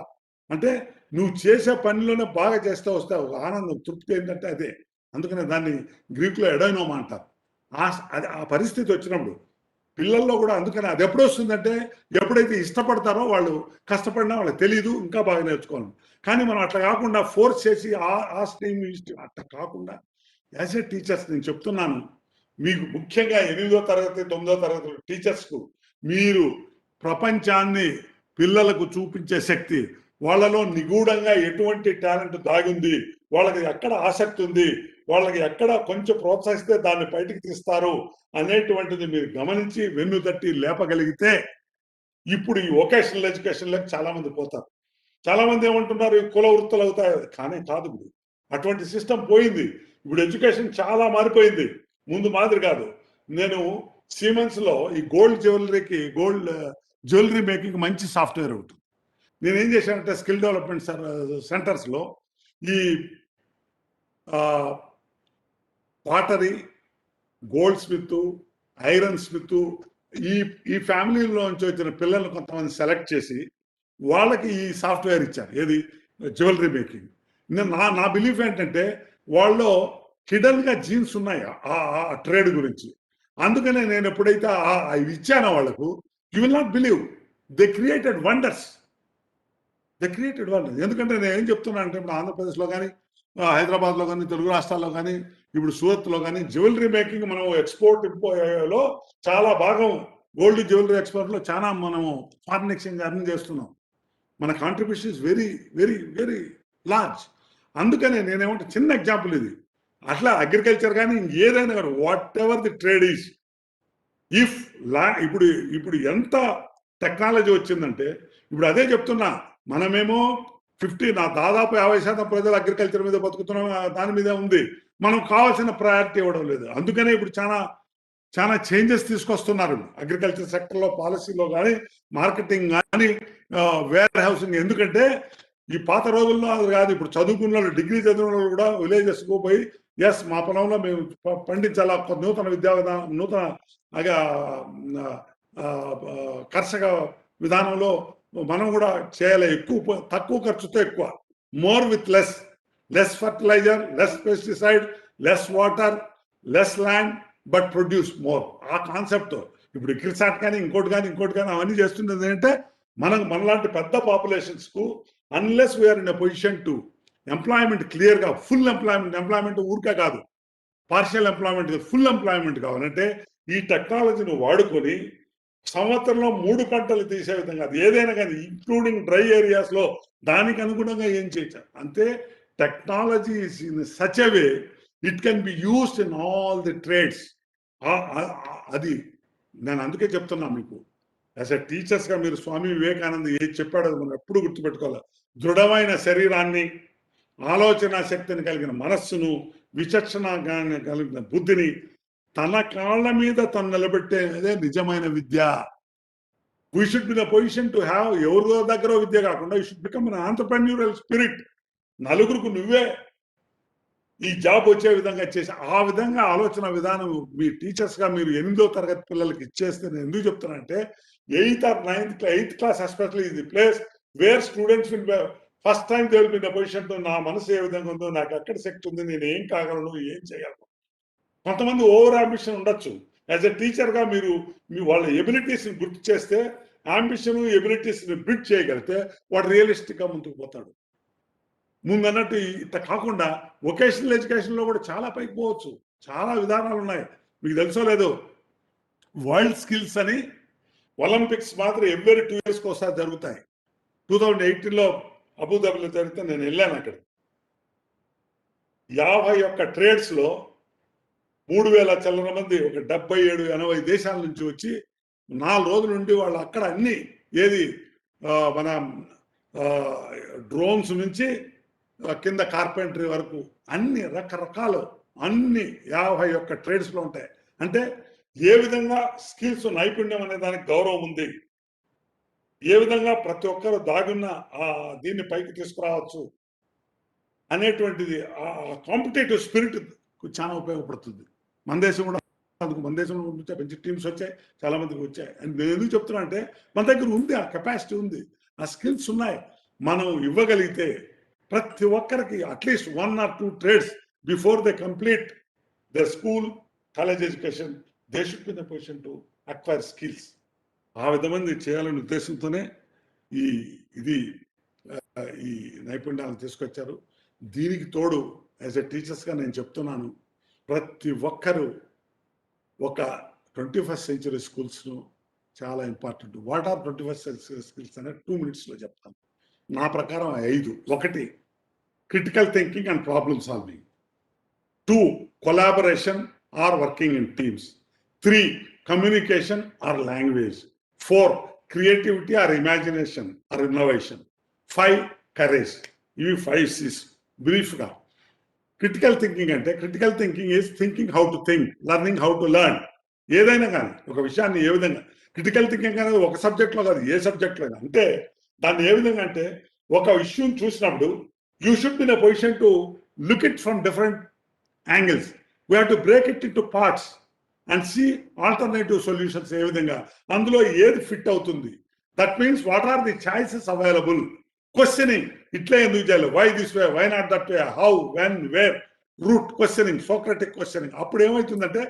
అంటే నువ్వు చేసే పనిలోనే బాగా చేస్తే వస్తే ఒక ఆనందం, తృప్తి ఏంటంటే అదే. అందుకనే దాన్ని గ్రీకులో ఎడైనోమా అంటారు. ఆ పరిస్థితి వచ్చినప్పుడు పిల్లల్లో కూడా, అందుకని అది ఎప్పుడు వస్తుందంటే ఎప్పుడైతే ఇష్టపడతారో వాళ్ళు, కష్టపడినా వాళ్ళకి తెలియదు, ఇంకా బాగా నేర్చుకోవాలి. కానీ మనం అట్లా కాకుండా ఫోర్స్ చేసి ఆ స్ట్రీమ్ అట్లా కాకుండా యాజ్ ఏ టీచర్స్ నేను చెప్తున్నాను, మీకు ముఖ్యంగా 8వ తరగతి 9వ తరగతి టీచర్స్కు మీరు ప్రపంచాన్ని పిల్లలకు చూపించే శక్తి, వాళ్ళలో నిగూఢంగా ఎటువంటి టాలెంట్ దాగింది, వాళ్ళకి ఎక్కడ ఆసక్తి ఉంది, వాళ్ళకి ఎక్కడ కొంచెం ప్రోత్సహిస్తే దాన్ని బయటికి తీస్తారు అనేటువంటిది మీరు గమనించి వెన్ను తట్టి లేపగలిగితే, ఇప్పుడు ఈ వొకేషనల్ ఎడ్యుకేషన్లోకి చాలా మంది పోతారు. చాలా మంది ఏమంటున్నారు, కుల వృత్తులు అవుతాయి, కానీ కాదు. ఇప్పుడు అటువంటి సిస్టమ్ పోయింది. ఇప్పుడు ఎడ్యుకేషన్ చాలా మారిపోయింది, ముందు మాదిరి కాదు. నేను సిమెన్స్ లో ఈ గోల్డ్ జ్యువెలరీ మేకింగ్ మంచి సాఫ్ట్వేర్ ఉంటుంది. నేనేం చేశానంటే స్కిల్ డెవలప్మెంట్ సెంటర్స్ లో ఈ pottery, gold Smith, iron Smith, ఈ ఫ్యామిలీలోంచి వచ్చిన పిల్లల్ని కొంతమంది సెలెక్ట్ చేసి వాళ్ళకి ఈ సాఫ్ట్వేర్ ఇచ్చారు. ఏది? Jewellery making. నా బిలీఫ్ ఏంటంటే వాళ్ళలో హిడన్ గా జీన్స్ ఉన్నాయి ఆ ట్రేడ్ గురించి. అందుకనే నేను ఎప్పుడైతే ఇది ఇచ్చానో వాళ్ళకు, you will not believe, they created wonders. ఎందుకంటే నేను ఏం చెప్తున్నా అంటే, ఇప్పుడు ఆంధ్రప్రదేశ్లో కానీ, హైదరాబాద్లో కానీ, తెలుగు రాష్ట్రాల్లో కానీ, ఇప్పుడు సూరత్లో కానీ జ్యువెలరీ మేకింగ్ మనం ఎక్స్పోర్ట్ లో చాలా భాగం, గోల్డ్ జ్యువెలరీ ఎక్స్పోర్ట్ లో చాలా మనము ఫారిన్ ఎక్స్చేంజ్ అర్న్ చేస్తున్నాం. మన contribution is very very very large. అందుకనే నేనేమంటే, చిన్న ఎగ్జాంపుల్ ఇది. అట్లా అగ్రికల్చర్ కానీ ఏదైనా కానీ, what ever the trade is, if ఇప్పుడు ఎంత టెక్నాలజీ వచ్చిందంటే, ఇప్పుడు అదే చెప్తున్నా, మనమేమో నా దాదాపు 50% ప్రజలు అగ్రికల్చర్ మీద బతుకుతున్నాం, దాని మీదే ఉంది. మనం కావాల్సిన ప్రయారిటీ ఇవ్వడం లేదు. అందుకనే ఇప్పుడు చాలా చేంజెస్ తీసుకొస్తున్నారు అగ్రికల్చర్ సెక్టర్లో, పాలసీలో కానీ, మార్కెటింగ్ కానీ, వేర్ హౌసింగ్. ఎందుకంటే ఈ పాత రోజుల్లో అది కాదు. ఇప్పుడు చదువుకున్న వాళ్ళు, డిగ్రీ చదివిన వాళ్ళు కూడా విలేజెస్కు పోయి, ఎస్ మా పొలంలో మేము పండించాలా, నూతన విద్యా విధానం, నూతన కర్షక విధానంలో మనం కూడా చేయాలి. తక్కువ ఖర్చుతో ఎక్కువ, more with less fertilizer, less pesticide, less water, less land, but produce more. ఆ కాన్సెప్ట్ ఇప్పుడు క్రిసాట్ కానీ ఇంకోటి కానీ అవన్నీ చేస్తున్నది ఏంటంటే, మనలాంటి పెద్ద పాపులేషన్స్ కు unless we are in a position to employment clear గా, ఫుల్ ఎంప్లాయ్మెంట్ ఊరికే కాదు, పార్షియల్ ఎంప్లాయ్మెంట్, ఫుల్ ఎంప్లాయ్మెంట్ కావాలంటే ఈ టెక్నాలజీని వాడుకొని సంవత్సరంలో 3 పంటలు తీసే విధంగా, అది ఏదైనా కానీ, ఇంక్లూడింగ్ డ్రై ఏరియాస్ లో దానికి అనుగుణంగా ఏం చేయొచ్చు. అంతే technology is in such a way it can be used in all the trades. అది నేను అందుకే చెప్తున్నా మీకు, యాజ్ ఎ టీచర్స్ గా మీరు స్వామి వివేకానంద ఏది చెప్పాడో అది మనం ఎప్పుడు గుర్తుపెట్టుకోవాలి. దృఢమైన శరీరాన్ని, ఆలోచన శక్తిని కలిగిన మనస్సును, విచక్షణ కలిగిన బుద్ధిని తన కాళ్ళ మీద తను నిలబెట్టేదే నిజమైన విద్య. We should be the position to have, ఎవరిదో దగ్గర విద్య కాకుండా you should become an entrepreneurial spirit. నలుగురికి నువ్వే ఈ జాబ్ వచ్చే విధంగా చేసి, ఆ విధంగా ఆలోచన విధానం మీ టీచర్స్ గా మీరు 8వ తరగతి పిల్లలకి ఇచ్చేస్తే, నేను ఎందుకు చెప్తానంటే 8th or 9th class especially is the place where students will first time they will be in the position to, నా మనసు ఏ విధంగా ఉందో, నాకు ఎక్కడ శక్తి ఉంది, నేను ఏం కాగలను, ఏం చేయగలను. కొంతమంది ఓవర్ అంబిషన్ ఉండొచ్చు. యాజ్ ఎ టీచర్ గా మీరు మీ వాళ్ళ ఎబిలిటీస్ ని గుర్తు చేస్తే, అంబిషన్ ఎబిలిటీస్ ని బిల్డ్ చేయగలిగితే వాడు రియలిస్టిక్ గా ముందుకు పోతాడు. ముందన్నట్టు ఇట్లా కాకుండా వొకేషనల్ ఎడ్యుకేషన్ లో కూడా చాలా పైకి పోవచ్చు. చాలా విధానాలు ఉన్నాయి. మీకు తెలుసో లేదో, వరల్డ్ స్కిల్స్ అని ఒలింపిక్స్ మాత్రం ఎవ్రీ 2 years ఒకసారి జరుగుతాయి. 2018లో అబుదాబిలో జరిగితే నేను వెళ్ళాను. అక్కడ 51 ట్రేడ్స్ లో 3000 చిల్లర మంది, ఒక 77-80 దేశాల నుంచి వచ్చి 4 రోజుల నుండి వాళ్ళు అక్కడ అన్ని ఏది మన డ్రోన్స్ నుంచి కింద కార్పెంటరీ వరకు అన్ని రకరకాలు అన్ని 51 ట్రేడ్స్ లో ఉంటాయి. అంటే ఏ విధంగా స్కిల్స్, నైపుణ్యం అనే దానికి గౌరవం ఉంది, ఏ విధంగా ప్రతి ఒక్కరు దాగున్న దీన్ని పైకి తీసుకురావచ్చు అనేటువంటిది ఆ కాంపిటేటివ్ స్పిరిట్ చాలా ఉపయోగపడుతుంది. మన దేశం కూడా అందుకు, మన దేశంలో మంచి టీమ్స్ వచ్చాయి, చాలా మందికి వచ్చాయి. అండ్ నేను ఎందుకు చెప్తున్నా అంటే మన దగ్గర ఉంది, ఆ కెపాసిటీ ఉంది, ఆ స్కిల్స్ ఉన్నాయి. మనం ఇవ్వగలిగితే ప్రతి ఒక్కరికి at least 1 or 2 trades before they complete the school, college education, they should be in the position to acquire skills. ఆ విధంగా చేయాలనే ఉద్దేశంతోనే ఈ నైపుణ్యాలను తీసుకొచ్చారు. దీనికి తోడు యాజ్ ఎ టీచర్స్ గా నేను చెప్తున్నాను, ప్రతి ఒక్కరూ ఒక 21st century స్కూల్స్ ను చాలా important. What are 21st century skills అనేది 2 minutes లో చెప్తాను. నా ప్రకారం 5. 1 critical thinking and problem solving. 2 collaboration or working in teams. 3 communication or language. 4 creativity or imagination or innovation. 5 courage. ఇవి 5 C's బ్రీఫ్ గా. Critical thinking అంటే, critical thinking is thinking how to think, learning how to learn. ఏదైనా కానీ ఒక విషయాన్ని ఏ విధంగా, critical thinking అనేది ఒక సబ్జెక్ట్ లో కాదు, ఏ సబ్జెక్ట్ లో అంటే దాన్ని ఏ విధంగా అంటే, ఒక ఇష్యూని చూసినప్పుడు you should be in a position to look it from different angles. We have to break it in to parts and see alternative solutions. ఏ విధంగా అందులో ఏది ఫిట్ అవుతుంది. That means what are the choices available. Questioning, ఇట్లా ఎందుకు చేయాలి, why this way, why not that way, how, when, where, root questioning, Socratic questioning. అప్పుడు ఏమవుతుందంటే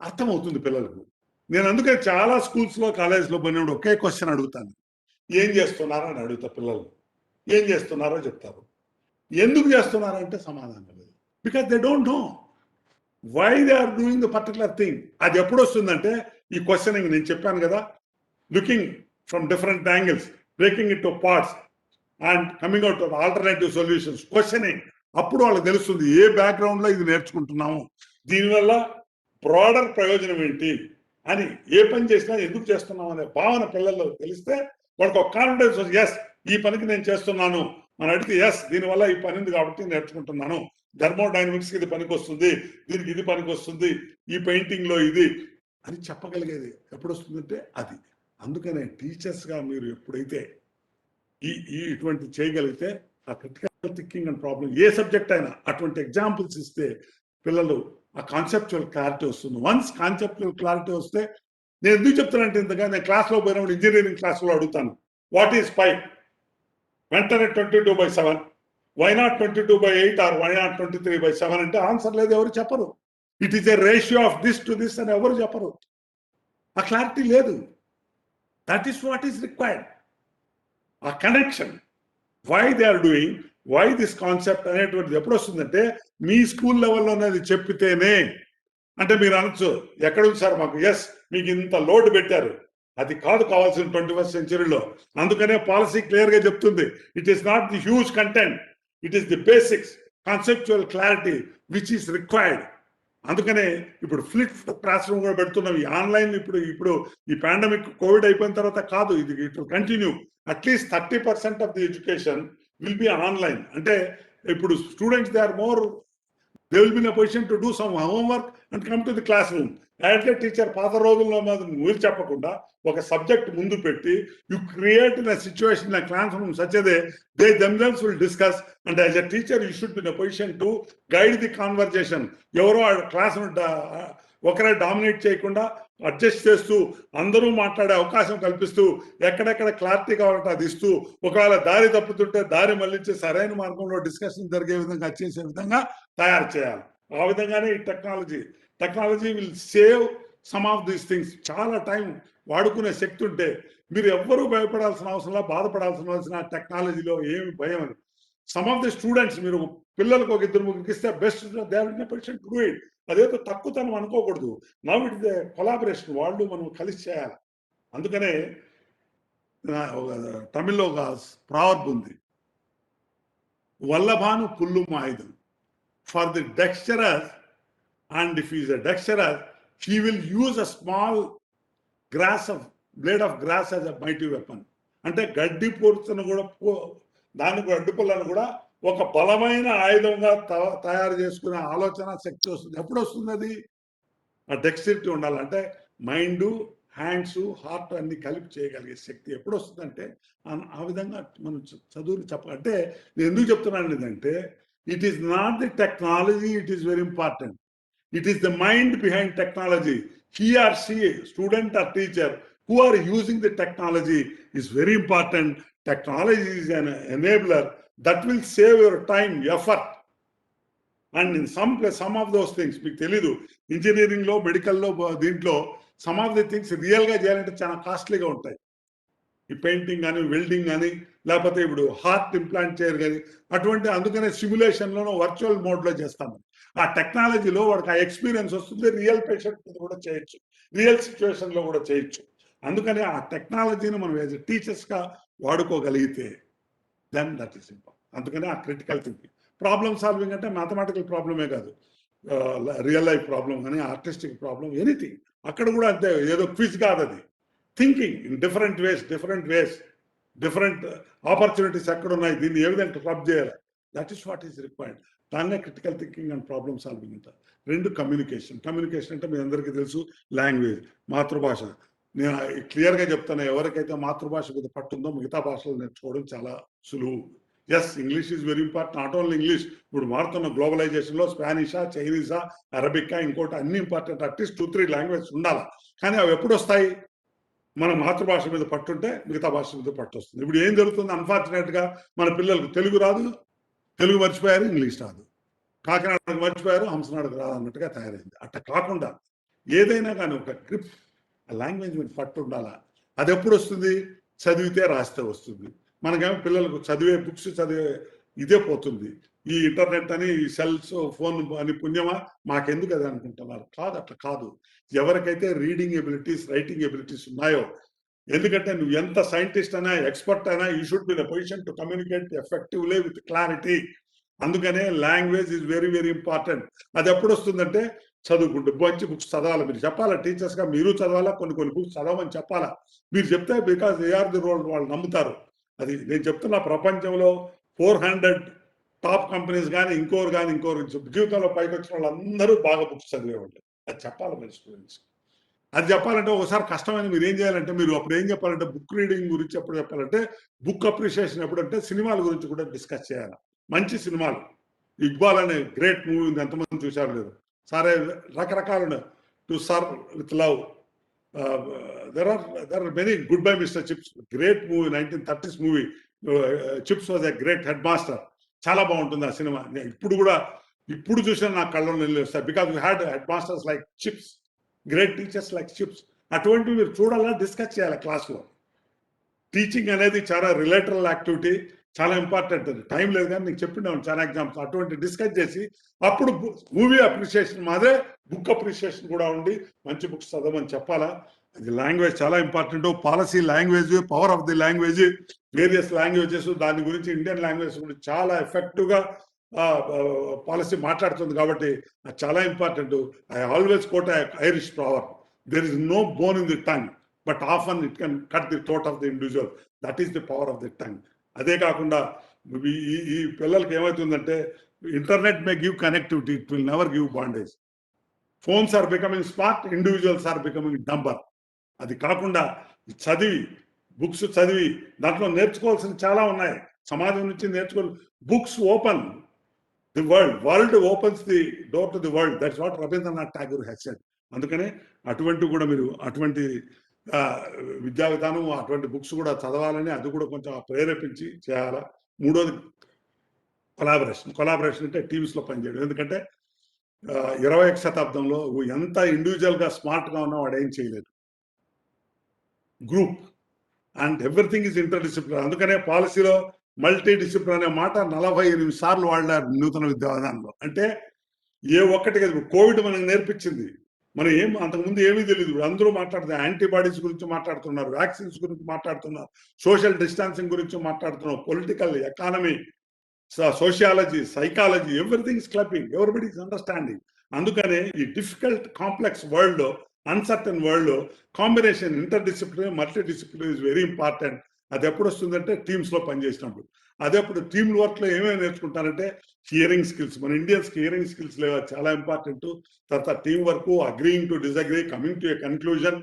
అర్థమవుతుంది పిల్లలకు. నేను అందుకే చాలా స్కూల్స్ లో, కాలేజ్ లో పోయినప్పుడు ఒకే క్వశ్చన్ అడుగుతాను, ఏం చేస్తున్నారో అని అడుగుతా. పిల్లలు ఏం చేస్తున్నారో చెప్తారు, ఎందుకు చేస్తున్నారంటే సమాధానం లేదు. Because they don't know why they are doing the particular thing. అది ఎప్పుడు వస్తుందంటే ఈ క్వశ్చనింగ్ నేను చెప్పాను కదా, looking from different angles, breaking it to parts and coming out of alternative solutions, questioning. అప్పుడు వాళ్ళకి తెలుస్తుంది ఏ బ్యాక్గ్రౌండ్ లో ఇది నేర్చుకుంటున్నాము, దీనివల్ల బ్రాడర్ ప్రయోజనం ఏంటి అని, ఏ పని చేసినా ఎందుకు చేస్తున్నాం అనే భావన పిల్లల్లో తెలిస్తే వాళ్ళకి ఒక కాన్ఫిడెన్స్ వచ్చి, ఎస్ ఈ పనికి నేను చేస్తున్నాను అని అడిగితే, ఎస్ దీనివల్ల ఈ పని ఉంది కాబట్టి నేర్చుకుంటున్నాను, థర్మోడైనమిక్స్ కి ఇది పనికి వస్తుంది, దీనికి ఇది పనికి వస్తుంది, ఈ పెయింటింగ్ లో ఇది అని చెప్పగలిగేది ఎప్పుడు వస్తుందంటే అది. అందుకనే టీచర్స్ గా మీరు ఎప్పుడైతే ఇటువంటి చేయగలిగితే, ఆ critical thinking and problem A subject అయినా అటువంటి ఎగ్జాంపుల్స్ ఇస్తే పిల్లలు ఆ కాన్సెప్చువల్ క్లారిటీ వస్తుంది. వన్స్ కాన్సెప్చువల్ క్లారిటీ వస్తే, నేను ఎందుకు చెప్తానంటే, ఇంతగా నేను క్లాస్లో పోయినప్పుడు ఇంజనీరింగ్ క్లాస్లో అడుగుతాను, వాట్ ఈస్ పై, వెంటనే 22/7, why not 22/8 or why not 23/7 అంటే ఆన్సర్ లేదు, ఎవరు చెప్పరు. It is a ratio of this to this అని ఎవరు చెప్పరు. ఆ క్లారిటీ లేదు. That is what is required. ఆ connection, why they are doing, why this concept అనేటువంటిది ఎప్పుడు వస్తుందంటే, మీ స్కూల్ లెవెల్లోనే అది చెప్పితేనే. అంటే మీరు అనొచ్చు, ఎక్కడుంది సార్ మాకు, ఎస్ మీకు ఇంత లోడ్ పెట్టారు, అది కాదు కావాల్సిన 21st centuryలో. అందుకనే పాలసీ క్లియర్ గా చెప్తుంది, it is not the huge content, it is the basics, conceptual clarity which is required. అందుకనే ఇప్పుడు ఫ్లిప్ క్లాస్ రూమ్ కూడా పెడుతున్నాం. ఈ ఆన్లైన్ ఇప్పుడు ఈ పాండమిక్ కోవిడ్ అయిపోయిన తర్వాత కాదు, ఇది it will continue. At least 30% of the education will be online. అంటే ఇప్పుడు students they are more, they will be in a position to do some homework and come to the classroom. As a teacher పాత రోజుల్లో మీరు చెప్పకుండా ఒక subject ముందు పెట్టి you create in a situation in a class room such they themselves will discuss, and as a teacher you should be in a position to guide the conversation. ఎవరో class ఒకరే dominate చేయకుండా adjust చేస్తూ అందరూ మాట్లాడే అవకాశం కల్పిస్తూ ఎక్కడెక్కడ clarity కావాలంటే అది ఇస్తూ, ఒకవేళ దారి తప్పుతుంటే దారి మళ్ళించి సరైన మార్గంలో డిస్కషన్ జరిగే విధంగా చేసే విధంగా తయారు చేయాలి. ఆ విధంగానే ఈ technology will save some of these things. చాలా టైం వాడుకునే శక్తి ఉంటే మీరు ఎవ్వరూ భయపడాల్సిన అవసరంలా, బాధపడాల్సిన టెక్నాలజీలో ఏమి భయం అని. సమ్ ఆఫ్ ది స్టూడెంట్స్ మీరు పిల్లలకు ఒక ఇద్దరు ముగ్గురికి ఇస్తే best they are in a position to do it. అదేదో తక్కువతనం అనుకోకూడదు. Now it is a collaboration, వాళ్ళు మనం కలిసి చేయాలి. అందుకనే తమిళ్లో ఒక ప్రావర్బ్ ఉంది, వల్లభాను పుల్లు ఆయుధం. For the dexterous, and if he is a dexterous, he will use a small blade of grass as a mighty weapon. అంటే గడ్డి పూర్తను కూడా దానికి గడ్డి పుల్లను కూడా ఒక బలమైన ఆయుధంగా తయారు చేసుకునే ఆలోచన శక్తి వస్తుంది. ఎప్పుడు వస్తుంది అది? ఆ డెక్స్టిరిటీ ఉండాలి. అంటే మైండ్, హ్యాండ్స్, హార్ట్ అన్ని కలిపి చేయగలిగే శక్తి ఎప్పుడు వస్తుందంటే ఆ విధంగా మనం చదువుని అంటే నేను ఎందుకు చెప్తున్నాను అంటే it is not the technology, it is very important. It is the mind behind technology. He or she, student or teacher, who are using the technology is very important. Technology is an enabler that will save your time, effort. And in some of those things, మీకు తెలీదు, engineering లో, medical లో, దీంట్లో some of the things real గా చేయాలంటే చాలా కాస్ట్లీగా ఉంటాయి. ఈ పెయింటింగ్ కానీ, వెల్డింగ్ కానీ, లేకపోతే ఇప్పుడు హార్ట్ ఇంప్లాంట్ చేయరు కానీ అటువంటి. అందుకనే సిమ్యులేషన్ లోనో వర్చువల్ మోడ్ లో చేస్తాము. ఆ టెక్నాలజీలో వాడికి ఆ ఎక్స్పీరియన్స్ వస్తుంది. రియల్ పేషెంట్ మీద కూడా చేయొచ్చు, రియల్ సిచ్యువేషన్ లో కూడా చేయొచ్చు. అందుకని ఆ టెక్నాలజీని మనం యాజ్ టీచర్స్ గా వాడుకోగలిగితే దెన్ దట్ ఈస్ ఇంపార్టెంట్. అందుకని ఆ క్రిటికల్ థింకింగ్, ప్రాబ్లమ్ సాల్వింగ్ అంటే మ్యాథమెటికల్ ప్రాబ్లమే కాదు, రియల్ లైఫ్ ప్రాబ్లం కానీ, ఆర్టిస్టిక్ ప్రాబ్లం, ఎనీథింగ్. అక్కడ కూడా అంతే, ఏదో క్విజ్ కాదు అది. Thinking in different ways, different opportunities ఎక్కడ ఉన్నాయి, దీన్ని ఏ విధంగా రబ్ చేయాలి, that is what is required. దాన్నే critical thinking and problem solving అంటారు. రెండు కమ్యూనికేషన్ అంటే మీ అందరికీ తెలుసు, లాంగ్వేజ్, మాతృభాష. నేను క్లియర్గా చెప్తాను, ఎవరికైతే మాతృభాష మీద పట్టుందో మిగతా భాషలు నేర్చుకోవడం చాలా సులువు. Yes, English is very important. Not only English, ఇప్పుడు మారుతున్న గ్లోబలైజేషన్ లో స్పానిషా, చైనీసా, అరబికా, ఇంకోటి అన్ని ఇంపార్టెంట్. అట్లీస్ట్ 2-3 లాంగ్వేజ్ ఉండాలి. కానీ అవి ఎప్పుడు వస్తాయి? మన మాతృభాష మీద పట్టుంటే మిగతా భాష మీద పట్టు వస్తుంది. ఇప్పుడు ఏం జరుగుతుంది? అన్ఫార్చునేట్ గా మన పిల్లలకు తెలుగు రాదు, తెలుగు మర్చిపోయారు, ఇంగ్లీష్ రాదు, కాకినాడకు మర్చిపోయారు, హంసనాడుకు రాదు అన్నట్టుగా తయారైంది. అట్లా కాకుండా ఏదైనా కానీ ఒక గ్రిప్, లాంగ్వేజ్ మీద పట్టు ఉండాలా. అది ఎప్పుడు వస్తుంది? చదివితే, రాస్తే వస్తుంది. మనకేమో పిల్లలకు చదివే బుక్స్ చదివే ఇదే పోతుంది. ఈ ఇంటర్నెట్ అని, ఈ సెల్స్, ఫోన్ అని పుణ్యమా మాకెందుకు అది అనుకుంటున్నారు. కాదు, అట్లా కాదు. ఎవరికైతే రీడింగ్ ఎబిలిటీస్, రైటింగ్ ఎబిలిటీస్ ఉన్నాయో, ఎందుకంటే నువ్వు ఎంత సైంటిస్ట్ అయినా, ఎక్స్పర్ట్ అయినా, you should be in a position to communicate effectively with clarity. అందుకనే language is very very important. అది ఎప్పుడు వస్తుందంటే చదువుకుంటూ మంచి బుక్స్ చదవాలి. మీరు చెప్పాలా, టీచర్స్ గా మీరు చదవాలా, కొన్ని బుక్స్ చదవమని చెప్పాలా. మీరు చెప్తే because they are the role, వాళ్ళు నమ్ముతారు. అది నేను చెప్తున్నా. ప్రపంచంలో 400 టాప్ కంపెనీస్ కానీ, ఇంకోరు జీవితంలో పైకి వచ్చిన వాళ్ళందరూ బాగా బుక్స్ చదివేవాళ్ళు. అది చెప్పాలి మన స్టూడెంట్స్. అది చెప్పాలంటే ఒకసారి కష్టమైన మీరు ఏం చేయాలంటే, మీరు అప్పుడు ఏం చెప్పాలంటే, బుక్ రీడింగ్ గురించి ఎప్పుడు చెప్పాలంటే, బుక్ అప్రిషియేషన్ ఎప్పుడంటే సినిమాల గురించి కూడా డిస్కస్ చేయాలి. మంచి సినిమాలు, ఇక్బాల్ అనే గ్రేట్ మూవీ ఉంది, ఎంతమంది చూశారు లేదు? సరే, రకరకాల to serve with love, there are many. Goodbye Mr. Chips, great movie, 1930s movie. Chips was a great head master. చాలా బాగుంటుంది ఆ సినిమా. ఇప్పుడు చూసినా నా కళ్ళలో నీళ్ళు వస్తాయి. Because we had head masters like chips, great teachers like chips. అటువంటివి మీరు చూడాలా, డిస్కస్ చేయాలి క్లాస్లో. టీచింగ్ అనేది చాలా రిలేటరల్ యాక్టివిటీ, చాలా ఇంపార్టెంట్. అది టైం లేదు కానీ నీకు చెప్పినాను చాలా ఎగ్జాంపుల్స్. అటువంటి డిస్కస్ చేసి అప్పుడు మూవీ అప్రిషియేషన్ మాదే బుక్ అప్రిషియేషన్ కూడా ఉండి మంచి బుక్స్ చదవమని చెప్పాలా. అది లాంగ్వేజ్ చాలా important. Policy language, power of the language, various languages, దాని గురించి ఇండియన్ లాంగ్వేజ్ గురించి చాలా ఎఫెక్టివ్ గా పాలసీ మాట్లాడుతుంది కాబట్టి అది చాలా important. I always quote Irish proverb, there is no bone in the tongue but often it can cut the throat of the individual. That is the power of the tongue. అదే కాకుండా ఈ పిల్లలకి ఏమవుతుందంటే internet may give connectivity, it will never give bondage. Phones are becoming smart, individuals are becoming dumber. అది కాకుండా చదివి books చదివి దాంట్లో నేర్చుకోవాల్సిన చాలా ఉన్నాయి, సమాజం నుంచి నేర్చుకోవాలి. Books open the world opens the door to the world. That's what Rabindranath Tagore has said. అందుకనే అటువంటి కూడా మీరు అటువంటి విద్యా విధానం, అటువంటి బుక్స్ కూడా చదవాలని, అది కూడా కొంచెం ప్రేరేపించి చేయాలా. మూడోది కొలాబరేషన్ అంటే టీమ్స్ లో పనిచేయడం. ఎందుకంటే 21వ శతాబ్దంలో ఎంత ఇండివిజువల్ గా స్మార్ట్ గా ఉన్నా వాడు ఏం చేయలేదు. Group and everything is inter discipline. అందుకనే పాలసీలో మల్టీ డిసిప్లిన్ అనే మాట 48 సార్లు వాడారు నూతన విద్యా విధానంలో. అంటే ఏ ఒక్కటి కదా, కోవిడ్ మనకు నేర్పించింది. మనం అంతకుముందు ఏమీ తెలియదు. అందరూ మాట్లాడుతున్నారు, యాంటీబాడీస్ గురించి మాట్లాడుతున్నారు, వ్యాక్సిన్స్ గురించి మాట్లాడుతున్నారు, సోషల్ డిస్టాన్సింగ్ గురించి మాట్లాడుతున్నారు, political, economy, sociology, psychology, everything is clubbing, everybody is understanding. అందుకనే ఈ డిఫికల్ట్ కాంప్లెక్స్ వరల్డ్ లో, అన్సర్టన్ వరల్డ్ లో combination, inter discipline, multi discipline is very important. అది ఎప్పుడు వస్తుందంటే టీమ్స్ లో పనిచేసినప్పుడు. అదే అప్పుడు టీమ్ వర్క్ లో ఏమేమి నేర్చుకుంటారంటే హియరింగ్ స్కిల్స్. మన ఇండియన్స్ కి హియరింగ్ స్కిల్స్ లేవు, చాలా ఇంపార్టెంట్. తర్వాత team work, agreeing to disagree, coming to A conclusion,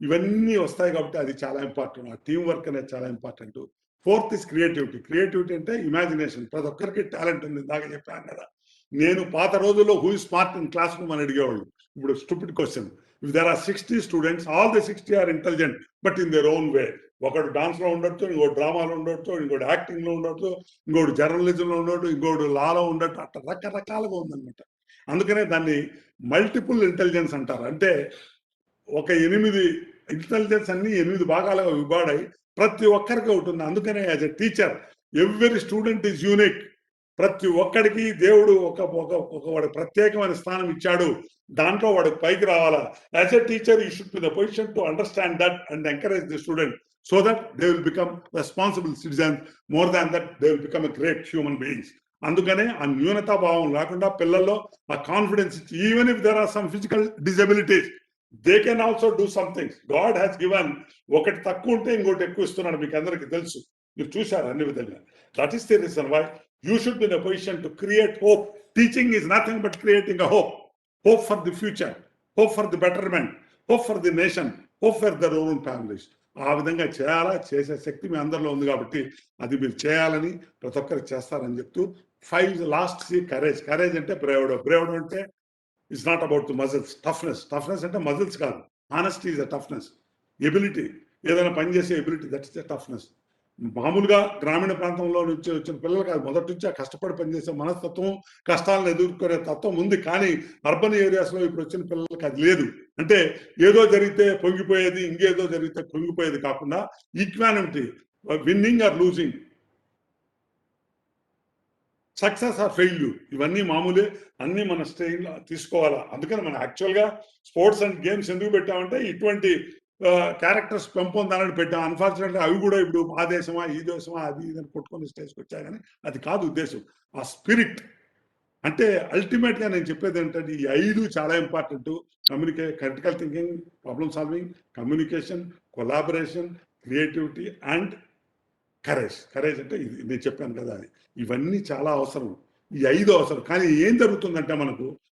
ఇవన్నీ వస్తాయి కాబట్టి అది చాలా ఇంపార్టెంట్. ఆ టీమ్ వర్క్ అనేది చాలా important. Fourth is creativity. Creativity అంటే ఇమాజినేషన్. ప్రతి ఒక్కరికి టాలెంట్ ఉంది, ఇందాక చెప్పాను కదా. నేను పాత రోజుల్లో who is smart in classroom అని అడిగేవాళ్ళు. ఇప్పుడు stupid question. If there are 60 students, all the 60 are intelligent but in their own way. ఒకడు డాన్స్ లో ఉండొచ్చు, ఇంకోటి డ్రామాలో ఉండొచ్చు, ఇంకోటి యాక్టింగ్ లో ఉండొచ్చు, ఇంకోటి జర్నలిజం లో ఉండొచ్చు, ఇంకోటి లాలో ఉండొచ్చు. అట్లా రకరకాలుగా ఉందన్నమాట. అందుకనే దాన్ని మల్టిపుల్ ఇంటెలిజెన్స్ అంటారు. అంటే ఒక 8 ఇంటెలిజెన్స్ అన్ని 8 భాగాలుగా విభాడై ప్రతి ఒక్కరికి ఉంటుంది. అందుకనే as a teacher every student is unique. ప్రతి ఒక్కడికి దేవుడు వాడు ప్రత్యేకమైన స్థానం ఇచ్చాడు. దాంట్లో వాడికి పైకి రావాలా. As a teacher you should be the position to understand that and encourage the student so that they will become responsible citizens. More than that they will become a great human beings. అందుకనే ఆ న్యూనతా భావం లేకుండా పిల్లల్లో ఆ confidence ఇచ్చి, even if there are some physical disabilities, they can also do something. God has given. ఒకటి తక్కువ ఉంటే ఇంకోటి ఎక్కువ ఇస్తున్నాడు, మీకు అందరికీ తెలుసు, మీరు చూశారు అన్ని విధంగా. That is the reason why you should be in a position to create hope. Teaching is nothing but creating a hope. Hope for the future, hope for the betterment, hope for the nation, hope for their own families. ఆ విధంగా చేయాలా, చేసే శక్తి మీ అందరిలో ఉంది కాబట్టి అది మీరు చేయాలని, ప్రతి ఒక్కరికి చేస్తారని చెప్తూ, 5 లాస్ట్ సి కరేజ్. కరేజ్ అంటే బ్రేవ్డ్. బ్రేవ్డ్ అంటే it's not about the muscles. Toughness అంటే మజిల్స్ కాదు. Honesty is a toughness. Ability, ఏదైనా పని చేసే ability, that is a toughness. మామూలుగా గ్రామీణ ప్రాంతంలో నుంచి వచ్చిన పిల్లలకి అది మొదటి నుంచి కష్టపడి పనిచేసే మనస్తత్వం, కష్టాలను ఎదుర్కొనే తత్వం ఉంది. కానీ అర్బన్ ఏరియాస్ లో ఇప్పుడు వచ్చిన పిల్లలకి అది లేదు. అంటే ఏదో జరిగితే పొంగిపోయేది, ఇంకేదో జరిగితే పొంగిపోయేది కాకుండా equanimity, winning or losing, success or failure, ఇవన్నీ మామూలే. అన్ని మన స్టైల్ తీసుకోవాలా. అందుకని మనం యాక్చువల్గా స్పోర్ట్స్ అండ్ గేమ్స్ ఎందుకు పెట్టామంటే ఇటువంటి క్యారెక్టర్స్ పెంపొందాలని పెట్టాం. అన్ఫార్చునేట్లీ అవి కూడా ఇప్పుడు ఆ దేశమా ఈ దేశమా అది ఇదని కొట్టుకొని స్టేజ్కి వచ్చాయి. కానీ అది కాదు ఉద్దేశం. ఆ స్పిరిట్ అంటే అల్టిమేట్ గా నేను చెప్పేది ఏంటంటే ఈ 5 చాలా important. Critical thinking, problem solving, communication, collaboration, creativity and courage. Courage అంటే ఇది నేను చెప్పాను కదా, అది ఇవన్నీ చాలా అవసరం. ఈ 5 అవసరం. కానీ ఏం జరుగుతుందంటే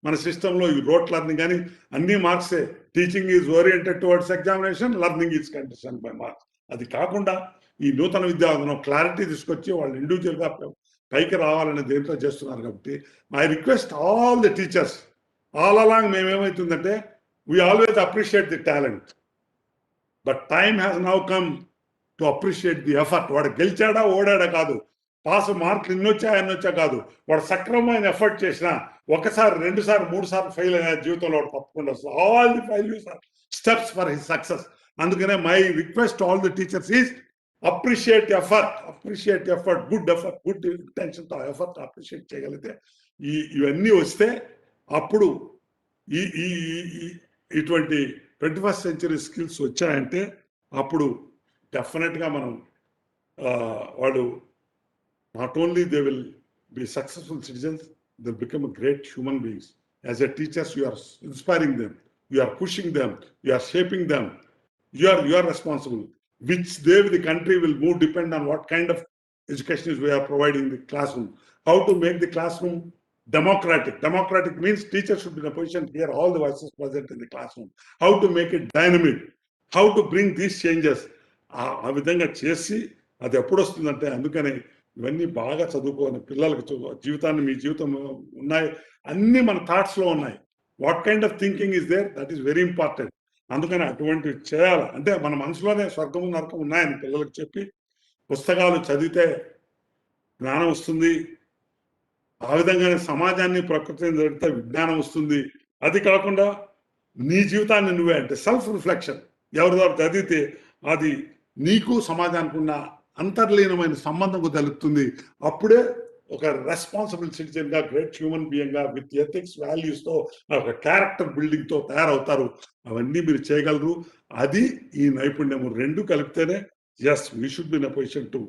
మన సిస్టంలో ఈ రోట్ లెర్నింగ్ కానీ అన్ని మార్క్సే. Teaching is oriented towards examination, learning is condition by marks. అది కాకుండా ఈ నూతన విద్యావిధానం క్లారిటీ తీసుకొచ్చి వాళ్ళు ఇండివిజువల్ గా పైకి రావాలనే దేంట్లో చేస్తున్నారు. కాబట్టి I request all the teachers, all along మేమేమవుతుందంటే we always appreciate the talent, but time has now come to appreciate the effort. వాడు గెలిచాడా ఓడాడా కాదు, పాస్ మార్కులు ఎన్నొచ్చా కాదు, వాడు సక్రమమైన ఎఫర్ట్ చేసినా 1 సారి 2 సారి 3 సార్లు ఫెయిల్ అయిన జీవితంలో వాడు తప్పకుండా వస్తుంది. All the failures are steps for his success. అందుకనే my request all the teachers is appreciate effort, good intention తో ఎఫర్ట్ అప్రిషియేట్ చేయగలిగితే ఇవన్నీ వస్తే అప్పుడు ఇటువంటి 21st century స్కిల్స్ వచ్చాయంటే అప్పుడు డెఫినెట్ గా మనం వాళ్ళు not only they will be successful citizens, they'll become a great human beings. As a teachers, you are inspiring them, you are pushing them, you are shaping them. You are responsible. Which way the country will move depend on what kind of education is we are providing in the classroom. How to make the classroom democratic. Democratic means teachers should be in a position to hear all the voices present in the classroom. How to make it dynamic. How to bring these changes. ఆ విధంగా చేసి అది ఎప్పుడు వస్తుందంటే అందుకని ఇవన్నీ బాగా చదువుకోని పిల్లలకి జీవితాన్ని మీ జీవితం ఉన్నాయి అన్ని మన థాట్స్ లో ఉన్నాయి. What kind of thinking is there, that is very important. అందుకని అటువంటివి చేయాలి. అంటే మన మనసులోనే స్వర్గం నరకం ఉన్నాయని పిల్లలకు చెప్పి పుస్తకాలు చదివితే జ్ఞానం వస్తుంది. ఆ విధంగానే సమాజాన్ని ప్రకృతిని చదివితే విజ్ఞానం వస్తుంది. అది కాకుండా నీ జీవితాన్ని నువ్వే అంటే సెల్ఫ్ రిఫ్లెక్షన్ ఎవరి ద్వారా చదివితే అది నీకు సమాజానికి ఉన్న అంతర్లీనమైన సంబంధం తెలుపుతుంది. అప్పుడే ఒక రెస్పాన్సిబుల్ సిటిజన్ గా, గ్రేట్ హ్యూమన్ బీయింగ్ గా, విత్ ఎథిక్స్ వాల్యూస్ తో, ఒక క్యారెక్టర్ బిల్డింగ్ తో తయారవుతారు. అవన్నీ మీరు చేయగలరు. అది ఈ నైపుణ్యము రెండు కలిపితేనే yes we should be in a position to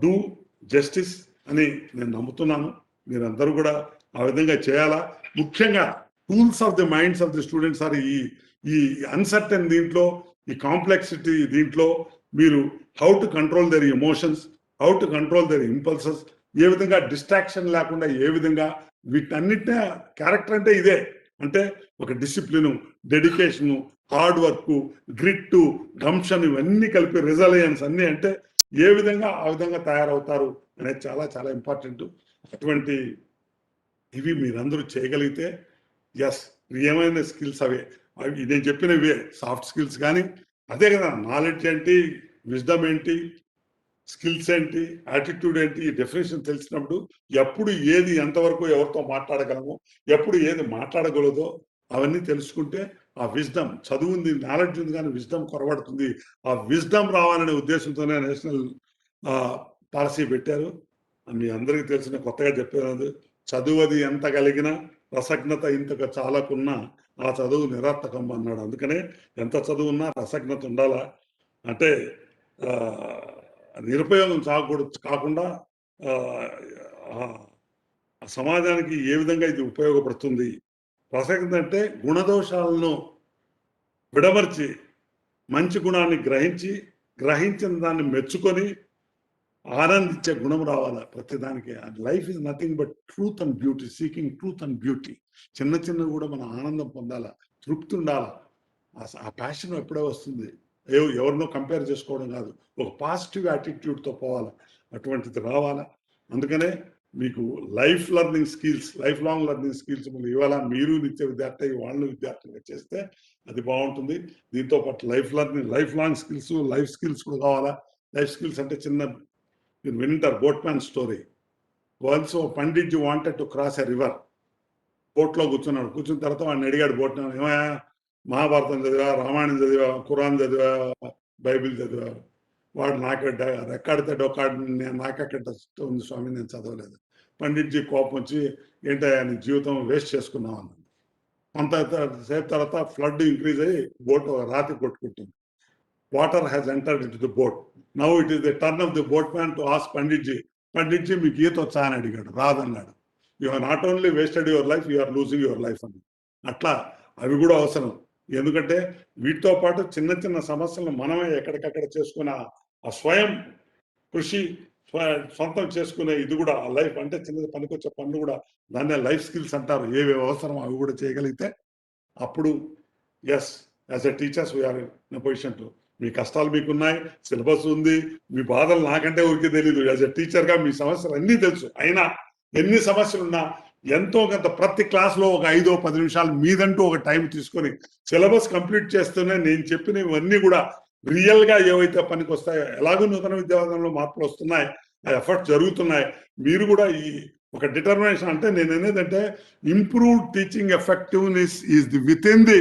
do justice అని నేను నమ్ముతున్నాను. మీరందరూ కూడా ఆ విధంగా చేయాలా. ముఖ్యంగా tools of the minds of the students are ఈ అన్సర్టన్ దీంట్లో, ఈ కాంప్లెక్సిటీ దీంట్లో మీరు how to control their emotions, how to control their impulses, ఏ విధంగా డిస్ట్రాక్షన్ లేకుండా, ఏ విధంగా వీటన్నిటినే క్యారెక్టర్ అంటే ఇదే. అంటే ఒక discipline, dedication, hard work, grit, gumption ఇవన్నీ కలిపి రిజలియన్స్ అన్ని అంటే ఏ విధంగా ఆ విధంగా తయారవుతారు అనేది చాలా చాలా ఇంపార్టెంట్. అటువంటి ఇవి మీరందరూ చేయగలిగితే ఎస్ ఏమైనా స్కిల్స్ అవే అవి నేను చెప్పినవే సాఫ్ట్ స్కిల్స్. కానీ అదే కదా నాలెడ్జ్ ఏంటి, విజ్డమ్ ఏంటి, స్కిల్స్ ఏంటి, యాటిట్యూడ్ ఏంటి, ఈ డెఫినేషన్ తెలిసినప్పుడు ఎప్పుడు ఏది ఎంతవరకు ఎవరితో మాట్లాడగలమో, ఎప్పుడు ఏది మాట్లాడగలదో అవన్నీ తెలుసుకుంటే ఆ విజ్డమ్, చదువు ఉంది, నాలెడ్జ్ ఉంది కానీ విజ్డమ్ కొరబడుతుంది. ఆ విజ్డమ్ రావాలనే ఉద్దేశంతోనే నేషనల్ పాలసీ పెట్టారు. మీ అందరికీ తెలిసిన కొత్తగా చెప్పేది చదువుది ఎంత కలిగినా రసజ్ఞత ఇంతగా చాలకున్నా ఆ చదువు నిరర్థకం అన్నాడు. అందుకనే ఎంత చదువున్నా రసజ్ఞత ఉండాలా. అంటే నిరుపయోగం కాకుండా సమాజానికి ఏ విధంగా ఇది ఉపయోగపడుతుంది. రసజ్ఞత అంటే గుణదోషాలను విడమర్చి మంచి గుణాన్ని గ్రహించిన దాన్ని మెచ్చుకొని ఆనందించే గుణం రావాలా ప్రతిదానికి. Life is nothing but truth and beauty, seeking truth and beauty. చిన్న చిన్నవి కూడా మన ఆనందం పొందాలా, తృప్తి ఉండాలా. ఆ ప్యాషన్ ఎప్పుడే వస్తుంది. ఎవరినో కంపేర్ చేసుకోవడం కాదు, ఒక పాజిటివ్ యాటిట్యూడ్తో పోవాలా, అటువంటిది రావాలా. అందుకనే మీకు life learning skills, life long learning skills ఇవాళ మీరు నిత్య విద్యార్థి, వాళ్ళు విద్యార్థులుగా చేస్తే అది బాగుంటుంది. దీంతో పాటు life learning, life long skills, life skills కూడా కావాలా. లైఫ్ స్కిల్స్ అంటే చిన్న winter boatman story. Once Panditji wanted to cross a river. బోట్లో కూర్చున్నాడు. కూర్చున్న తర్వాత వాడిని అడిగాడు బోట్, ఏమయ్యా మహాభారతం చదివా, రామాయణం చదివా, ఖురాన్ చదివా, బైబిల్ చదివా? వాడు రెక్కాడితే డొక్కాడు, నాకెక్కడ ఉంది స్వామి, నేను చదవలేదు. పండిట్జీ కోపం వచ్చి ఏంటయ్యా నీ జీవితం వేస్ట్ చేసుకున్నావు అన్నాడు. కొంత సేపు తర్వాత ఫ్లడ్ ఇంక్రీజ్ అయ్యి బోట్ రాతి కొట్టుకుంటుంది. Water has entered in to the boat. Now it is the turn of the boat man to ask Panditji, Panditji మీకు ఈత వచ్చా అని అడిగాడు. రాదన్నాడు. You are not only wasted your life, you are losing your life అని. అట్లా అవి కూడా అవసరం. ఎందుకంటే వీటితో పాటు చిన్న చిన్న సమస్యలను మనమే ఎక్కడికక్కడ చేసుకునే ఆ స్వయం కృషి, సొంతం చేసుకునే ఇది కూడా లైఫ్ అంటే చిన్నది పనికొచ్చే పనులు కూడా దాన్నే లైఫ్ స్కిల్స్ అంటారు. ఏవి అవసరం అవి కూడా చేయగలిగితే అప్పుడు yes as a teachers we are in position to. మీ కష్టాలు మీకున్నాయి, సిలబస్ ఉంది, మీ బాధలు నాకంటే ఊరికే తెలియదు. యాజ్ ఎ టీచర్గా మీ సమస్యలు అన్నీ తెలుసు. అయినా ఎన్ని సమస్యలున్నా ఎంతో కొంత ప్రతి క్లాస్లో ఒక 5-10 నిమిషాలు మీదంటూ ఒక టైం తీసుకొని సిలబస్ కంప్లీట్ చేస్తూనే నేను చెప్పినవన్నీ కూడా రియల్ గా ఏవైతే పనికి వస్తాయో, ఎలాగో నూతన విద్యావిధానంలో మార్పులు వస్తున్నాయి, ఆ ఎఫర్ట్స్ జరుగుతున్నాయి. మీరు కూడా ఈ ఒక డిటర్మినేషన్, అంటే నేను అనేదంటే improved teaching effectiveness is the within the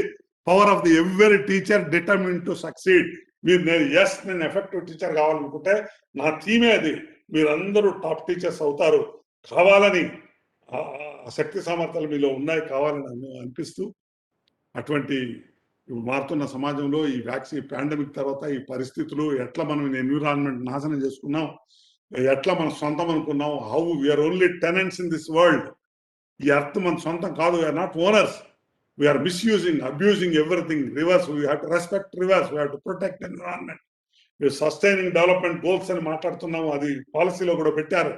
power of the every teacher determine to succeed. మీరు నేను ఎఫెక్టివ్ టీచర్ కావాలనుకుంటే నా థీమే అది. మీరందరూ టాప్ టీచర్స్ అవుతారు కావాలని, శక్తి సామర్థ్యాలు మీలో ఉన్నాయి కావాలని అనిపిస్తూ, అటువంటి మారుతున్న సమాజంలో ఈ వ్యాక్సిన్ పాండమిక్ తర్వాత ఈ పరిస్థితులు ఎట్లా మనం ఎన్విరాన్మెంట్ నాశనం చేసుకున్నాం, ఎట్లా మన సొంతం అనుకున్నాం, how we are only tenants in this world. ఈ ఎర్త్ మన సొంతం కాదు, we are not owners. We are misusing, abusing everything. Rivers, we have to respect rivers, we have to protect environment. Sustaining development goals అని మాట్లాడుతున్నాము, అది పాలసీలో కూడా పెట్టారు.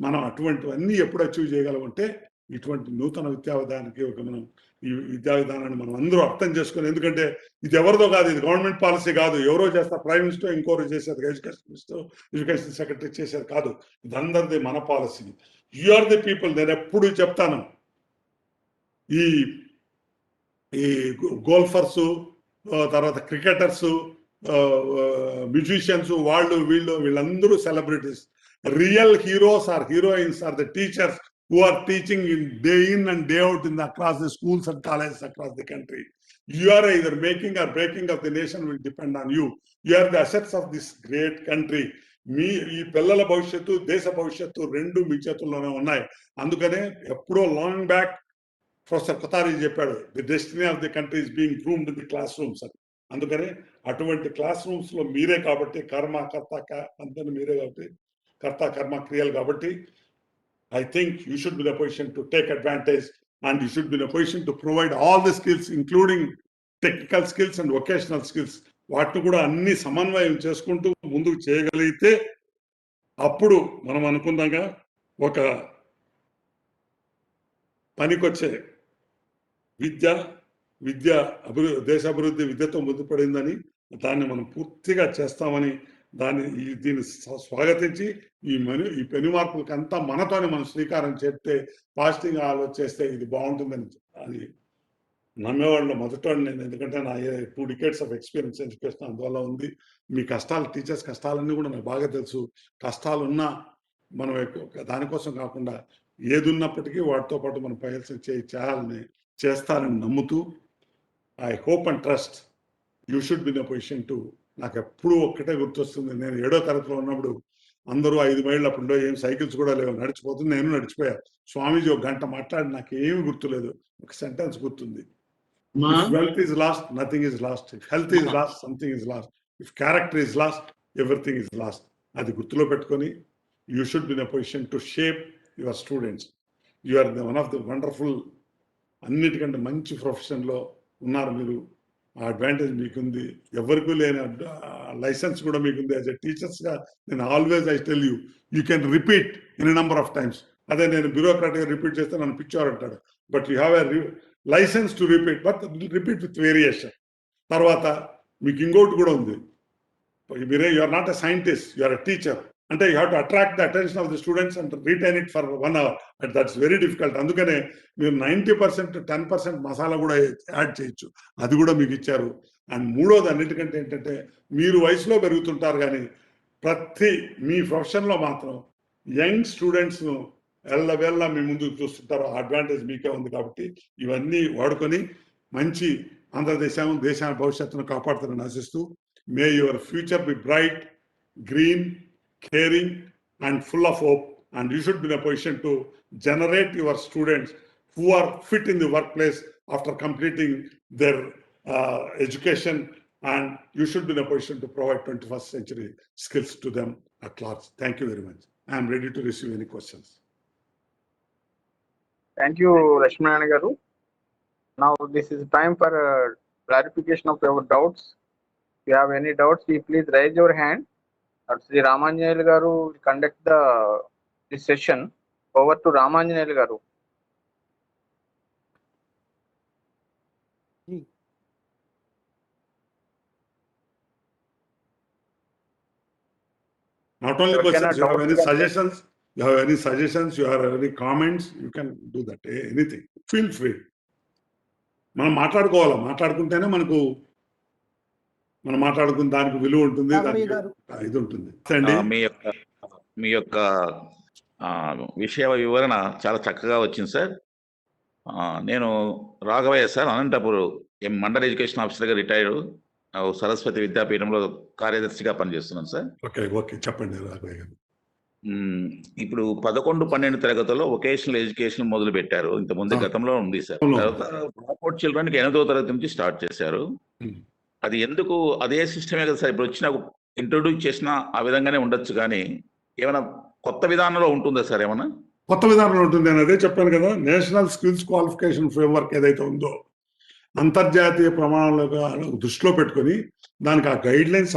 మనం అటువంటివన్నీ ఎప్పుడు అచీవ్ చేయగలమంటే ఇటువంటి నూతన విద్యా విధానానికి మనం ఈ విద్యా విధానాన్ని మనం అందరూ అర్థం చేసుకుని, ఎందుకంటే ఇది ఎవరిదో కాదు, ఇది గవర్నమెంట్ పాలసీ కాదు, ఎవరో చేస్తారు, ప్రైమ్ మినిస్టర్ ఇంకోరు చేసేది, ఎడ్యుకేషన్ మినిస్టర్, ఎడ్యుకేషన్ సెక్రటరీ చేసేది కాదు, ఇది అందరిది మన పాలసీ. You are the people. నేను ఎప్పుడు చెప్తాను, ఈ ఈ గోల్ఫర్స్, తర్వాత క్రికెటర్స్, మ్యూజిషియన్స్, వీళ్ళందరూ celebrities. Real heroes or heroines are the teachers who are teaching in day in and day out across the schools and colleges across the country. You are either making or breaking of the nation will depend on you. You are the assets of this great country. మీ ఈ పిల్లల భవిష్యత్తు, దేశ భవిష్యత్తు రెండు మీ చేతుల్లోనే ఉన్నాయి. అందుకనే ఎప్పుడో లాంగ్ బ్యాక్ ప్రొఫెసర్ కొతారి చెప్పాడు, the destiny of the country is being groomed in the class rooms అని. అందుకనే అటువంటి క్లాస్ రూమ్స్ లో మీరే కాబట్టి, కర్మ కర్త అంతా మీరే కాబట్టి, కర్త కర్మ క్రియలు కాబట్టి, I think you should be in a position to take advantage, and you should be in a position to provide all the skills, including technical skills and vocational skills. వాటిని కూడా అన్ని సమన్వయం చేసుకుంటూ ముందుకు చేయగలిగితే అప్పుడు మనం అనుకున్నాగా ఒక పనికొచ్చే విద్య అభివృద్ధి, దేశ అభివృద్ధి విద్యతో ముద్దుపడిందని, దాన్ని మనం పూర్తిగా చేస్తామని దీన్ని స్వాగతించి ఈ పెను మార్పులకి అంతా మనతోనే మనం శ్రీకారం చెప్తే, పాజిటివ్గా ఆలోచిస్తే ఇది బాగుంటుందని అది నమ్మేవాళ్ళు మొదట నేను. ఎందుకంటే నా 2 decades ఆఫ్ ఎక్స్పీరియన్స్ ఎడ్యుకేషన్ అందువల్ల ఉంది. మీ కష్టాలు, టీచర్స్ కష్టాలన్నీ కూడా నాకు బాగా తెలుసు. కష్టాలున్నా మనం దానికోసం కాకుండా ఏది ఉన్నప్పటికీ వాటితో పాటు మనం చేయాలని చేస్తారని నమ్ముతూ, I hope and trust you should be in a position to. నాకు ఎప్పుడూ ఒక్కటే గుర్తొస్తుంది, నేను 7వ తరగతిలో ఉన్నప్పుడు అందరూ 5 మైళ్ళు, అప్పుడు ఏం సైకిల్స్ కూడా లేవు, నడిచిపోతుంది. నేను నడిచిపోయా. స్వామీజీ 1 గంట మాట్లాడి నాకు ఏమి గుర్తులేదు, ఒక సెంటెన్స్ గుర్తుంది. If wealth is lost, nothing is lost. If health is lost, something is lost. If character is lost, everything is lost. అది గుర్తులో పెట్టుకొని you should be in a position to shape your students. You are one of the wonderful, అన్నిటికంటే మంచి ప్రొఫెషన్లో ఉన్నారు మీరు. ఆ advantage మీకుంది, ఎవరికి లేని లైసెన్స్ కూడా మీకుంది. యాజ్ ఎ టీచర్స్గా నేను always I tell you can repeat in number of times. అదే నేను బ్యూరోక్రాట్గా రిపీట్ చేస్తే నన్ను పిక్చర్ అంటాడు, but you have a license to repeat, but repeat with variation. తర్వాత మీకు ఇంకోటి కూడా ఉంది, మీరే you are not a scientist, you are a teacher. అంటే you have to attract the attention of the students and retain it for 1 hour. And that's very difficult. అందుకనే మీరు 90% 10% మసాలా కూడా యాడ్ చేయొచ్చు, అది కూడా మీకు ఇచ్చారు. అండ్ మూడోది అన్నిటికంటే ఏంటంటే, మీరు వయసులో పెరుగుతుంటారు కానీ మీ ప్రొఫెషన్లో మాత్రం యంగ్ స్టూడెంట్స్ను ఎల్లవేళ్ళ మీ ముందుకు చూస్తుంటారు. ఆ అడ్వాంటేజ్ మీకే ఉంది. కాబట్టి ఇవన్నీ వాడుకొని మంచి దేశాన్ని భవిష్యత్తును కాపాడుతారని ఆశిస్తూ, may your future be bright, green, caring and full of hope, and you should be in a position to generate your students who are fit in the workplace after completing their education, and you should be in a position to provide 21st century skills to them at large. Thank you very much. I am ready to receive any questions. Thank you, Lakshmanarayana garu. Now this is time for clarification of your doubts. If you have any doubts, please raise your hand. Sri Ramanjaneyulu garu will conduct this session. Over to Ramanjaneyulu garu. Not only questions, you have any suggestions, you have any comments, you can do that. Anything, feel free. మనం మాట్లాడుకుంటేనే మనం మాట్లాడుకున్న దానికి విలువ ఉంటుంది, ఇది ఉంటుంది. మీ యొక్క విషయ వివరణ చాలా చక్కగా వచ్చింది సార్. నేను రాఘవయ్య సార్, అనంతపూర్ మండల ఎడ్యుకేషన్ ఆఫీసర్గా రిటైర్డ్, సరస్వతి విద్యాపీఠంలో కార్యదర్శిగా పనిచేస్తున్నాను సార్. ఓకే చెప్పండి రాఘవయ్య గారు. ఇప్పుడు 11, 12 తరగతుల్లో వొకేషనల్ ఎడ్యుకేషన్ మొదలు పెట్టారు. ఇంత ముందు గతంలో ఉంది సార్. తర్వాత డ్రాప్అవుట్ చిల్డ్రన్కి 8వ తరగతి నుంచి స్టార్ట్ చేశారు. అది ఎందుకు అదే సిస్టమే కదా సార్ ఇప్పుడు వచ్చిన ఇంట్రొడ్యూస్ చేసిన ఆ విధంగానే ఉండొచ్చు, కానీ ఏమైనా కొత్త విధానంలో ఉంటుందా సార్ ఏమన్నా? కొత్త విధానంలో ఉంటుంది. నేను అదే చెప్పాను కదా, నేషనల్ స్కిల్స్ క్వాలిఫికేషన్ ఫ్రేమ్వర్క్ ఏదైతే ఉందో అంతర్జాతీయ ప్రమాణాలను దృష్టిలో పెట్టుకొని దానికి ఆ గైడ్ లైన్స్